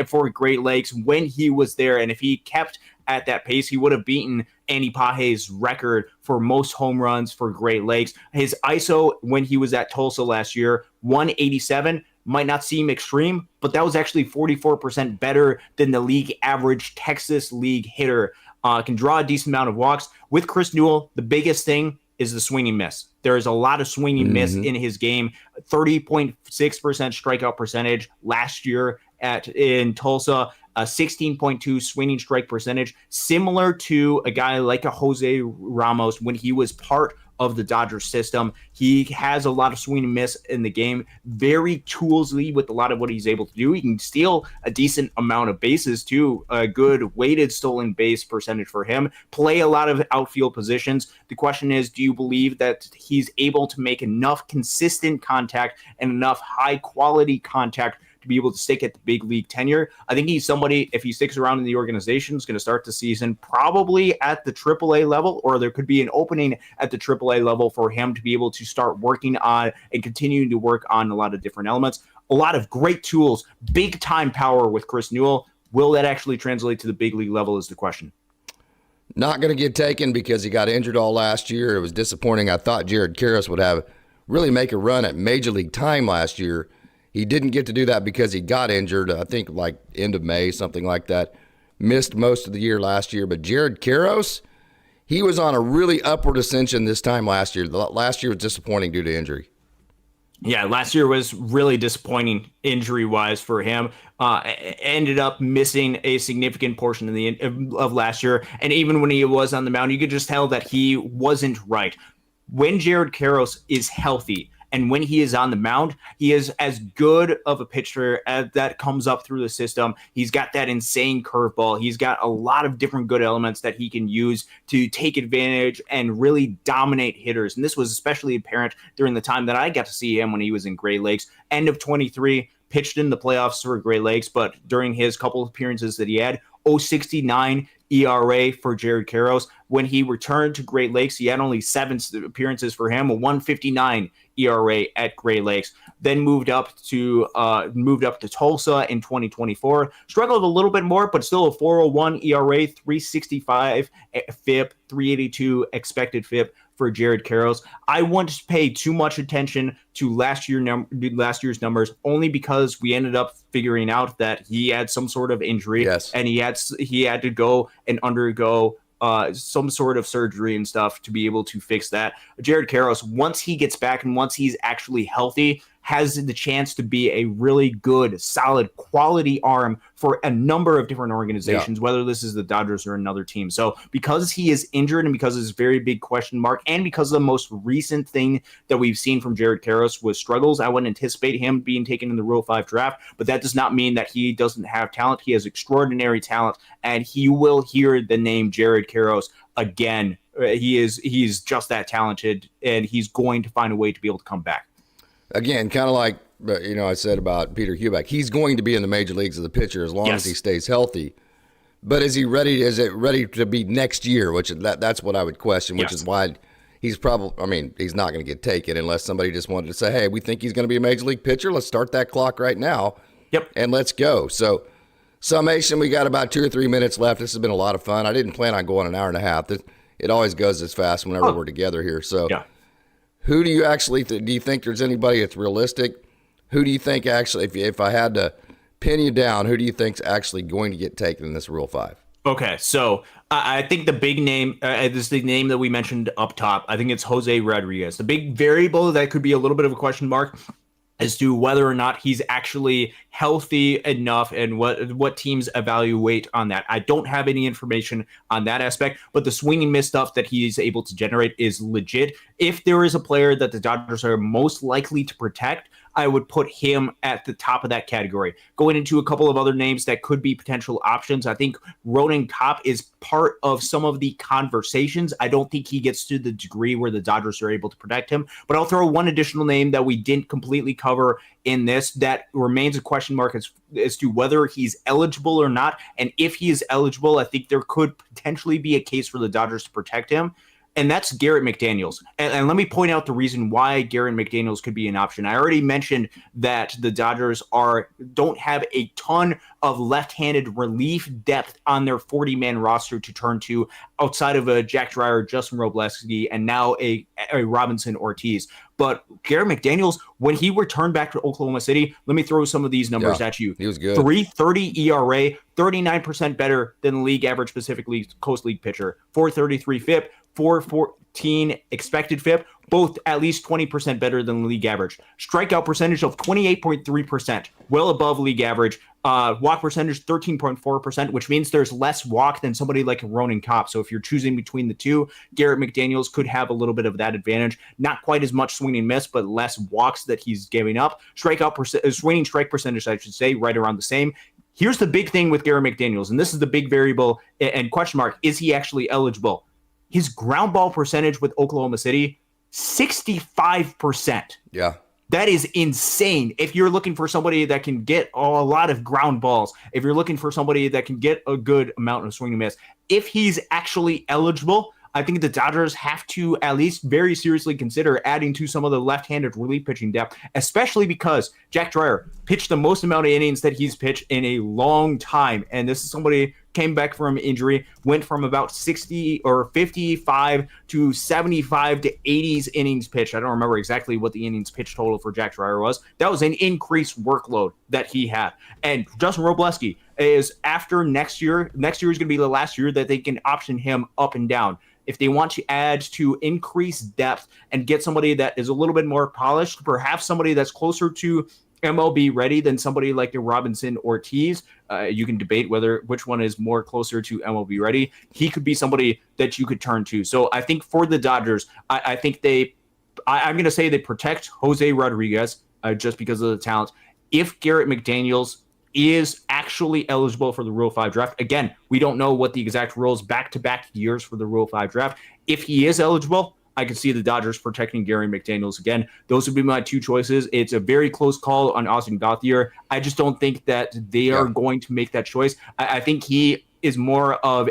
for Great Lakes when he was there, and if he kept at that pace, he would have beaten Andy Page's record for most home runs for Great Lakes. His ISO when he was at Tulsa last year, 187, might not seem extreme, but that was actually 44% better than the league average Texas league hitter. Can draw a decent amount of walks. With Chris Newell, the biggest thing is the swinging miss. There is a lot of swinging miss in his game. 30.6% strikeout percentage last year in Tulsa. A 16.2 swinging strike percentage, similar to a guy like a Jose Ramos when he was part of the Dodgers system. He has a lot of swing and miss in the game, very toolsy with a lot of what he's able to do. He can steal a decent amount of bases too, a good weighted stolen base percentage for him, play a lot of outfield positions. The question is, do you believe that he's able to make enough consistent contact and enough high quality contact to be able to stick at the big league tenure? I think he's somebody, if he sticks around in the organization, is going to start the season probably at the AAA level, or there could be an opening at the AAA level for him to be able to start working on and continuing to work on a lot of different elements. A lot of great tools, big time power with Chris Newell. Will that actually translate to the big league level is the question. Not going to get taken because he got injured all last year. It was disappointing. I thought Jared Karros would really make a run at major league time last year. He didn't get to do that because he got injured, I think like end of May, something like that. Missed most of the year last year. But Jared Karros, he was on a really upward ascension this time last year. Last year was disappointing due to injury. Yeah, last year was really disappointing injury-wise for him. Ended up missing a significant portion of last year. And even when he was on the mound, you could just tell that he wasn't right. When Jared Karros is healthy, and when he is on the mound, he is as good of a pitcher as that comes up through the system. He's got that insane curveball. He's got a lot of different good elements that he can use to take advantage and really dominate hitters. And this was especially apparent during the time that I got to see him when he was in Great Lakes. End of 23, pitched in the playoffs for Great Lakes, but during his couple of appearances that he had, 0.69 ERA for Jared Karros. When he returned to Great Lakes, he had only 7 appearances for him, a 1.59 ERA at Great Lakes. Then moved up to Tulsa in 2024. Struggled a little bit more, but still a 4.01 ERA, 3.65 FIP, 3.82 expected FIP for Jared Karros. I wouldn't pay too much attention to last year's numbers, only because we ended up figuring out that he had some sort of injury, yes, and he had to go and undergo some sort of surgery and stuff to be able to fix that. Jared Karros, once he gets back and once he's actually healthy, has the chance to be a really good, solid, quality arm for a number of different organizations, whether this is the Dodgers or another team. So because he is injured and because it's a very big question mark and because the most recent thing that we've seen from Jared Karros was struggles, I wouldn't anticipate him being taken in the Rule 5 draft, but that does not mean that he doesn't have talent. He has extraordinary talent, and he will hear the name Jared Karros again. He's just that talented, and he's going to find a way to be able to come back. Again, kind of like I said about Peter Hubeck, he's going to be in the major leagues as a pitcher as long as he stays healthy. But is he ready? Is it ready to be next year? That's what I would question. Which is why he's probably. I mean, he's not going to get taken unless somebody just wanted to say, "Hey, we think he's going to be a major league pitcher. Let's start that clock right now." Yep. And let's go. So, summation. We got about 2 or 3 minutes left. This has been a lot of fun. I didn't plan on going an hour and a half. it always goes as fast whenever we're together here. So yeah. Who do you actually do you think there's anybody that's realistic? Who do you think actually, if I had to pin you down, who do you think's actually going to get taken in this Rule 5? Okay, so I think the big name, this is the name that we mentioned up top. I think it's Jose Rodriguez. The big variable that could be a little bit of a question mark as to whether or not he's actually healthy enough and what teams evaluate on that. I don't have any information on that aspect, but the swing and miss stuff that he's able to generate is legit. If there is a player that the Dodgers are most likely to protect, I would put him at the top of that category. Going into a couple of other names that could be potential options, I think Ronan Kopp is part of some of the conversations. I don't think he gets to the degree where the Dodgers are able to protect him, but I'll throw one additional name that we didn't completely cover in this that remains a question mark as to whether he's eligible or not. And if he is eligible, I think there could potentially be a case for the Dodgers to protect him. And that's Garrett McDaniels. And let me point out the reason why Garrett McDaniels could be an option. I already mentioned that the Dodgers don't have a ton of left-handed relief depth on their 40-man roster to turn to outside of a Jack Dreyer, Justin Robleski, and now a Robinson Ortiz. But Garrett McDaniels, when he returned back to Oklahoma City, let me throw some of these numbers at you. He was good. 3.30 ERA, 39% better than the league average Pacific League Coast League pitcher. 4.33 FIP, 4.14 expected FIP, both at least 20% better than the league average. Strikeout percentage of 28.3%, well above league average. Walk percentage 13.4%, which means there's less walk than somebody like Ronan Kopp. So if you're choosing between the two, Garrett McDaniels could have a little bit of that advantage. Not quite as much swing and miss, but less walks that he's giving up. Swinging strike percentage, I should say, right around the same. Here's the big thing with Garrett McDaniels, and this is the big variable and question mark. Is he actually eligible? His ground ball percentage with Oklahoma City, 65%. Yeah. That is insane. If you're looking for somebody that can get a lot of ground balls, if you're looking for somebody that can get a good amount of swing and miss, if he's actually eligible, I think the Dodgers have to at least very seriously consider adding to some of the left-handed relief pitching depth, especially because Jack Dreyer pitched the most amount of innings that he's pitched in a long time. And this is somebody came back from injury, went from about 60 or 55 to 75 to 80s innings pitched. I don't remember exactly what the innings pitch total for Jack Dreyer was. That was an increased workload that he had. And Justin Robleski is after next year. Next year is going to be the last year that they can option him up and down. If they want to add to increase depth and get somebody that is a little bit more polished, perhaps somebody that's closer to MLB ready than somebody like the Robinson Ortiz, you can debate which one is more closer to MLB ready. He could be somebody that you could turn to. So I think for the Dodgers, I think I'm going to say they protect Jose Rodriguez just because of the talent. If Garrett McDaniels is actually eligible for the Rule 5 draft. Again, we don't know what the exact rules back-to-back years for the Rule 5 draft. If he is eligible, I could see the Dodgers protecting Gary McDaniels again. Those would be my two choices. It's a very close call on Austin Gauthier. I just don't think that they are going to make that choice. I think he is more of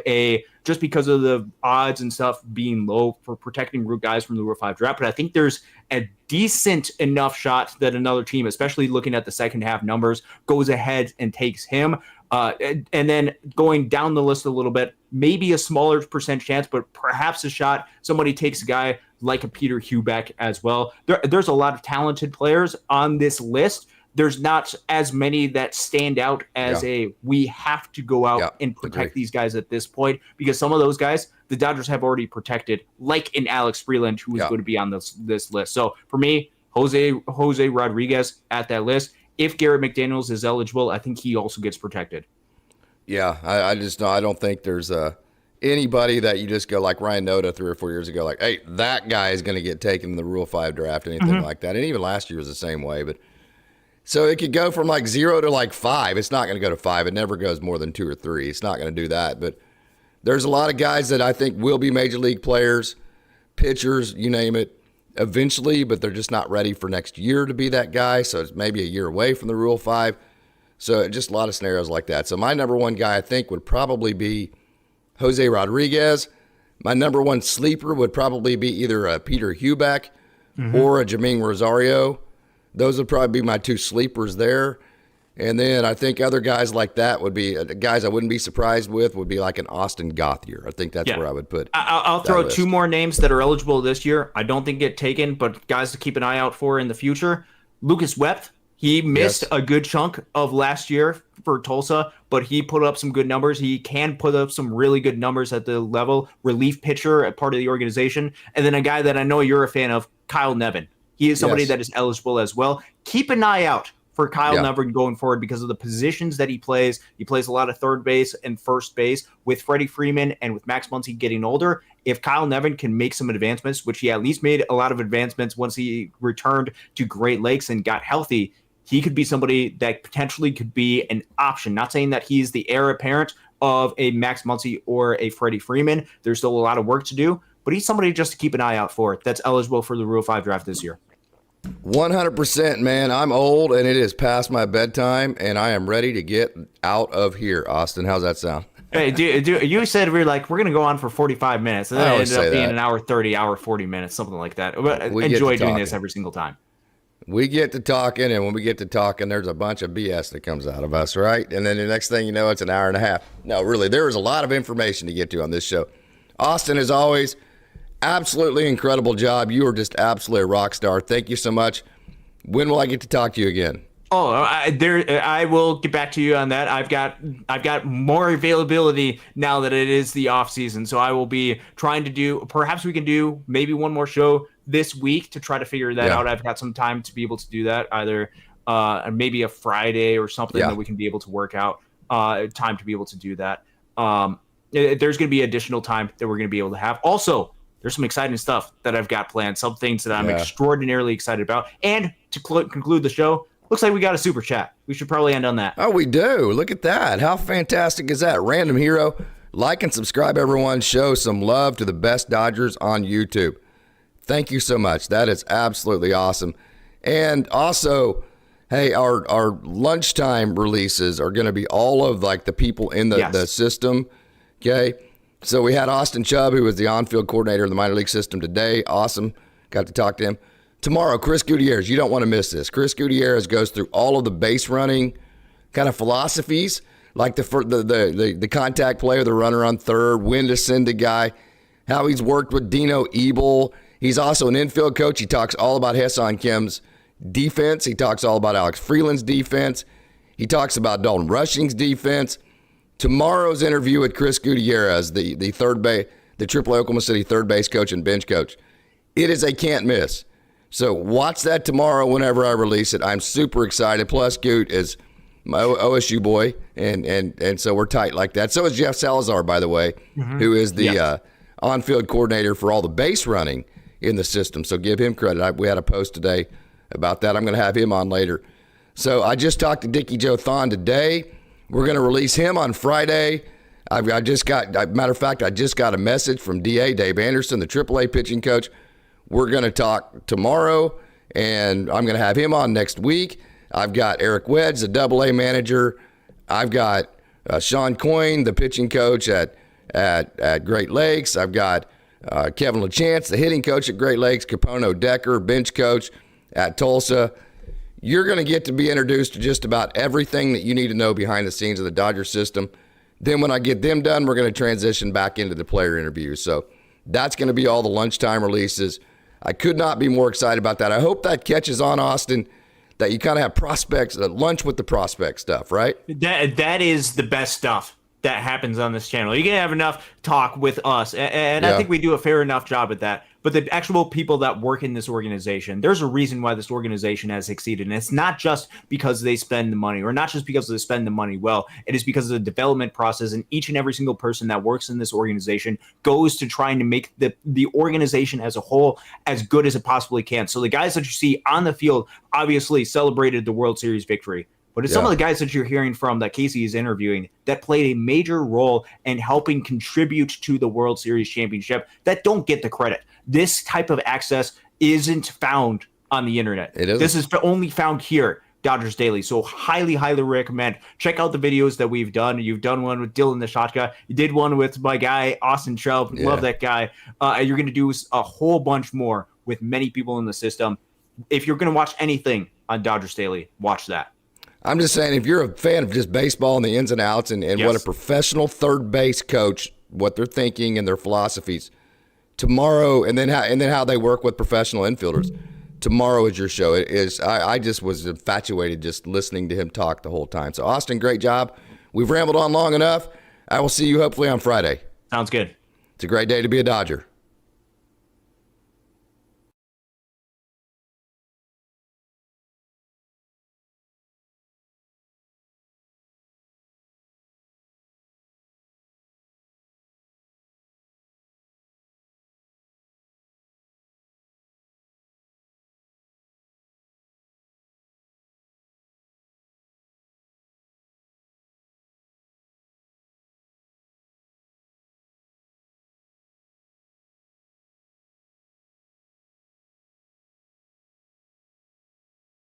just because of the odds and stuff being low for protecting guys from the Rule 5 draft. But I think there's a decent enough shot that another team, especially looking at the second half numbers, goes ahead and takes him. And then going down the list a little bit, maybe a smaller percent chance, but perhaps a shot. Somebody takes a guy like a Peter Hubeck as well. There's a lot of talented players on this list. There's not as many that stand out as we have to go out and protect these guys at this point, because some of those guys the Dodgers have already protected, like in Alex Freeland, who is going to be on this list. So for me, Jose Rodriguez at that list. If Garrett McDaniels is eligible, I think he also gets protected. Yeah, I don't think there's anybody that you just go like Ryan Noda 3 or 4 years ago, like, hey, that guy is going to get taken in the Rule 5 draft, anything like that. And even last year was the same way. But so it could go from like 0 to like 5. It's not going to go to 5. It never goes more than 2 or 3. It's not going to do that. But there's a lot of guys that I think will be major league players, pitchers, you name it, eventually, but they're just not ready for next year to be that guy. So it's maybe a year away from the Rule 5. So just a lot of scenarios like that. So my number one guy, I think, would probably be Jose Rodriguez. My number one sleeper would probably be either a Peter Hubeck or a Jameen Rosario. Those would probably be my two sleepers there. And then I think other guys like that would be guys I wouldn't be surprised with would be like an Austin Gothier. I think that's where I would put. I'll throw list. 2 more names that are eligible this year. I don't think get taken, but guys to keep an eye out for in the future. Lucas Wept. He missed a good chunk of last year for Tulsa, but he put up some good numbers. He can put up some really good numbers at the level. Relief pitcher, a part of the organization. And then a guy that I know you're a fan of, Kyle Nevin. He is somebody that is eligible as well. Keep an eye out for Kyle Nevin going forward because of the positions that he plays. He plays a lot of third base and first base with Freddie Freeman and with Max Muncy getting older. If Kyle Nevin can make some advancements, which he at least made a lot of advancements once he returned to Great Lakes and got healthy, he could be somebody that potentially could be an option. Not saying that he's the heir apparent of a Max Muncy or a Freddie Freeman. There's still a lot of work to do, but he's somebody just to keep an eye out for that's eligible for the Rule 5 draft this year. 100%, man. I'm old and it is past my bedtime and I am ready to get out of here. Austin, how's that sound? Hey, you said we're going to go on for 45 minutes and then it ended up being an hour 30, hour 40 minutes, something like that. Enjoy doing this every single time. We get to talking, and when we get to talking, there's a bunch of BS that comes out of us, right? And then the next thing you know, it's an hour and a half. No, really, there is a lot of information to get to on this show. Austin, as always, absolutely incredible job. You are just absolutely a rock star. Thank you so much. When will I get to talk to you again? Oh, I will get back to you on that. I've got more availability now that it is the off season, so I will be trying to do. Perhaps we can do maybe one more show this week to try to figure that out. I've got some time to be able to do that, either maybe a Friday or something that we can be able to work out time to be able to do that. There's going to be additional time that we're going to be able to have. Also, there's some exciting stuff that I've got planned, some things that I'm extraordinarily excited about. And to conclude the show, looks like we got a super chat. We should probably end on that. Oh, we do. Look at that. How fantastic is that? Random Hero. Like and subscribe, everyone. Show some love to the best Dodgers on YouTube. Thank you so much. That is absolutely awesome. And also, hey, our lunchtime releases are going to be all of like the people in the system. Okay. So we had Austin Chubb, who was the on-field coordinator of the minor league system today. Awesome. Got to talk to him. Tomorrow, Chris Gutierrez. You don't want to miss this. Chris Gutierrez goes through all of the base running kind of philosophies, like the contact player, the runner on third, when to send a guy, how he's worked with Dino Ebel. He's also an infield coach. He talks all about Hassan Kim's defense. He talks all about Alex Freeland's defense. He talks about Dalton Rushing's defense. Tomorrow's interview with Chris Gutierrez, the third base, the AAA Oklahoma City third base coach and bench coach. It is a can't miss. So watch that tomorrow whenever I release it. I'm super excited. Plus, Goot is my OSU boy, and so we're tight like that. So is Jeff Salazar, by the way, who is the on-field coordinator for all the base running in the system. So give him credit. We had a post today about that. I'm going to have him on later. So I just talked to Dickie Joe Thon today. We're going to release him on Friday. I just got a message from DA Dave Anderson, the AAA pitching coach. We're going to talk tomorrow, and I'm going to have him on next week. I've got Eric Wedge, the AA manager. I've got Sean Coyne, the pitching coach at Great Lakes. I've got Kevin LaChance, the hitting coach at Great Lakes. Capono Decker, bench coach at Tulsa. You're going to get to be introduced to just about everything that you need to know behind the scenes of the Dodger system. Then when I get them done, we're going to transition back into the player interviews. So that's going to be all the lunchtime releases. I could not be more excited about that. I hope that catches on, Austin, that you kind of have prospects, lunch with the prospect stuff, right? That is the best stuff that happens on this channel. You can have enough talk with us, and I think we do a fair enough job at that. But the actual people that work in this organization, there's a reason why this organization has succeeded. And it's not just because they spend the money, or not just because they spend the money well. It is because of the development process, and each and every single person that works in this organization goes to trying to make the organization as a whole as good as it possibly can. So the guys that you see on the field obviously celebrated the World Series victory. But it's some of the guys that you're hearing from that Casey is interviewing that played a major role in helping contribute to the World Series championship that don't get the credit. This type of access isn't found on the internet. This is only found here, Dodgers Daily. So highly, highly recommend. Check out the videos that we've done. You've done one with Dylan the Shotka. You did one with my guy, Austin Chubb. Love that guy. You're going to do a whole bunch more with many people in the system. If you're going to watch anything on Dodgers Daily, watch that. I'm just saying, if you're a fan of just baseball and the ins and outs and Yes. what a professional third base coach, what they're thinking and their philosophies, tomorrow, and then how they work with professional infielders, tomorrow is your show. It is. I just was infatuated just listening to him talk the whole time. So, Austin, great job. We've rambled on long enough. I will see you hopefully on Friday. Sounds good. It's a great day to be a Dodger.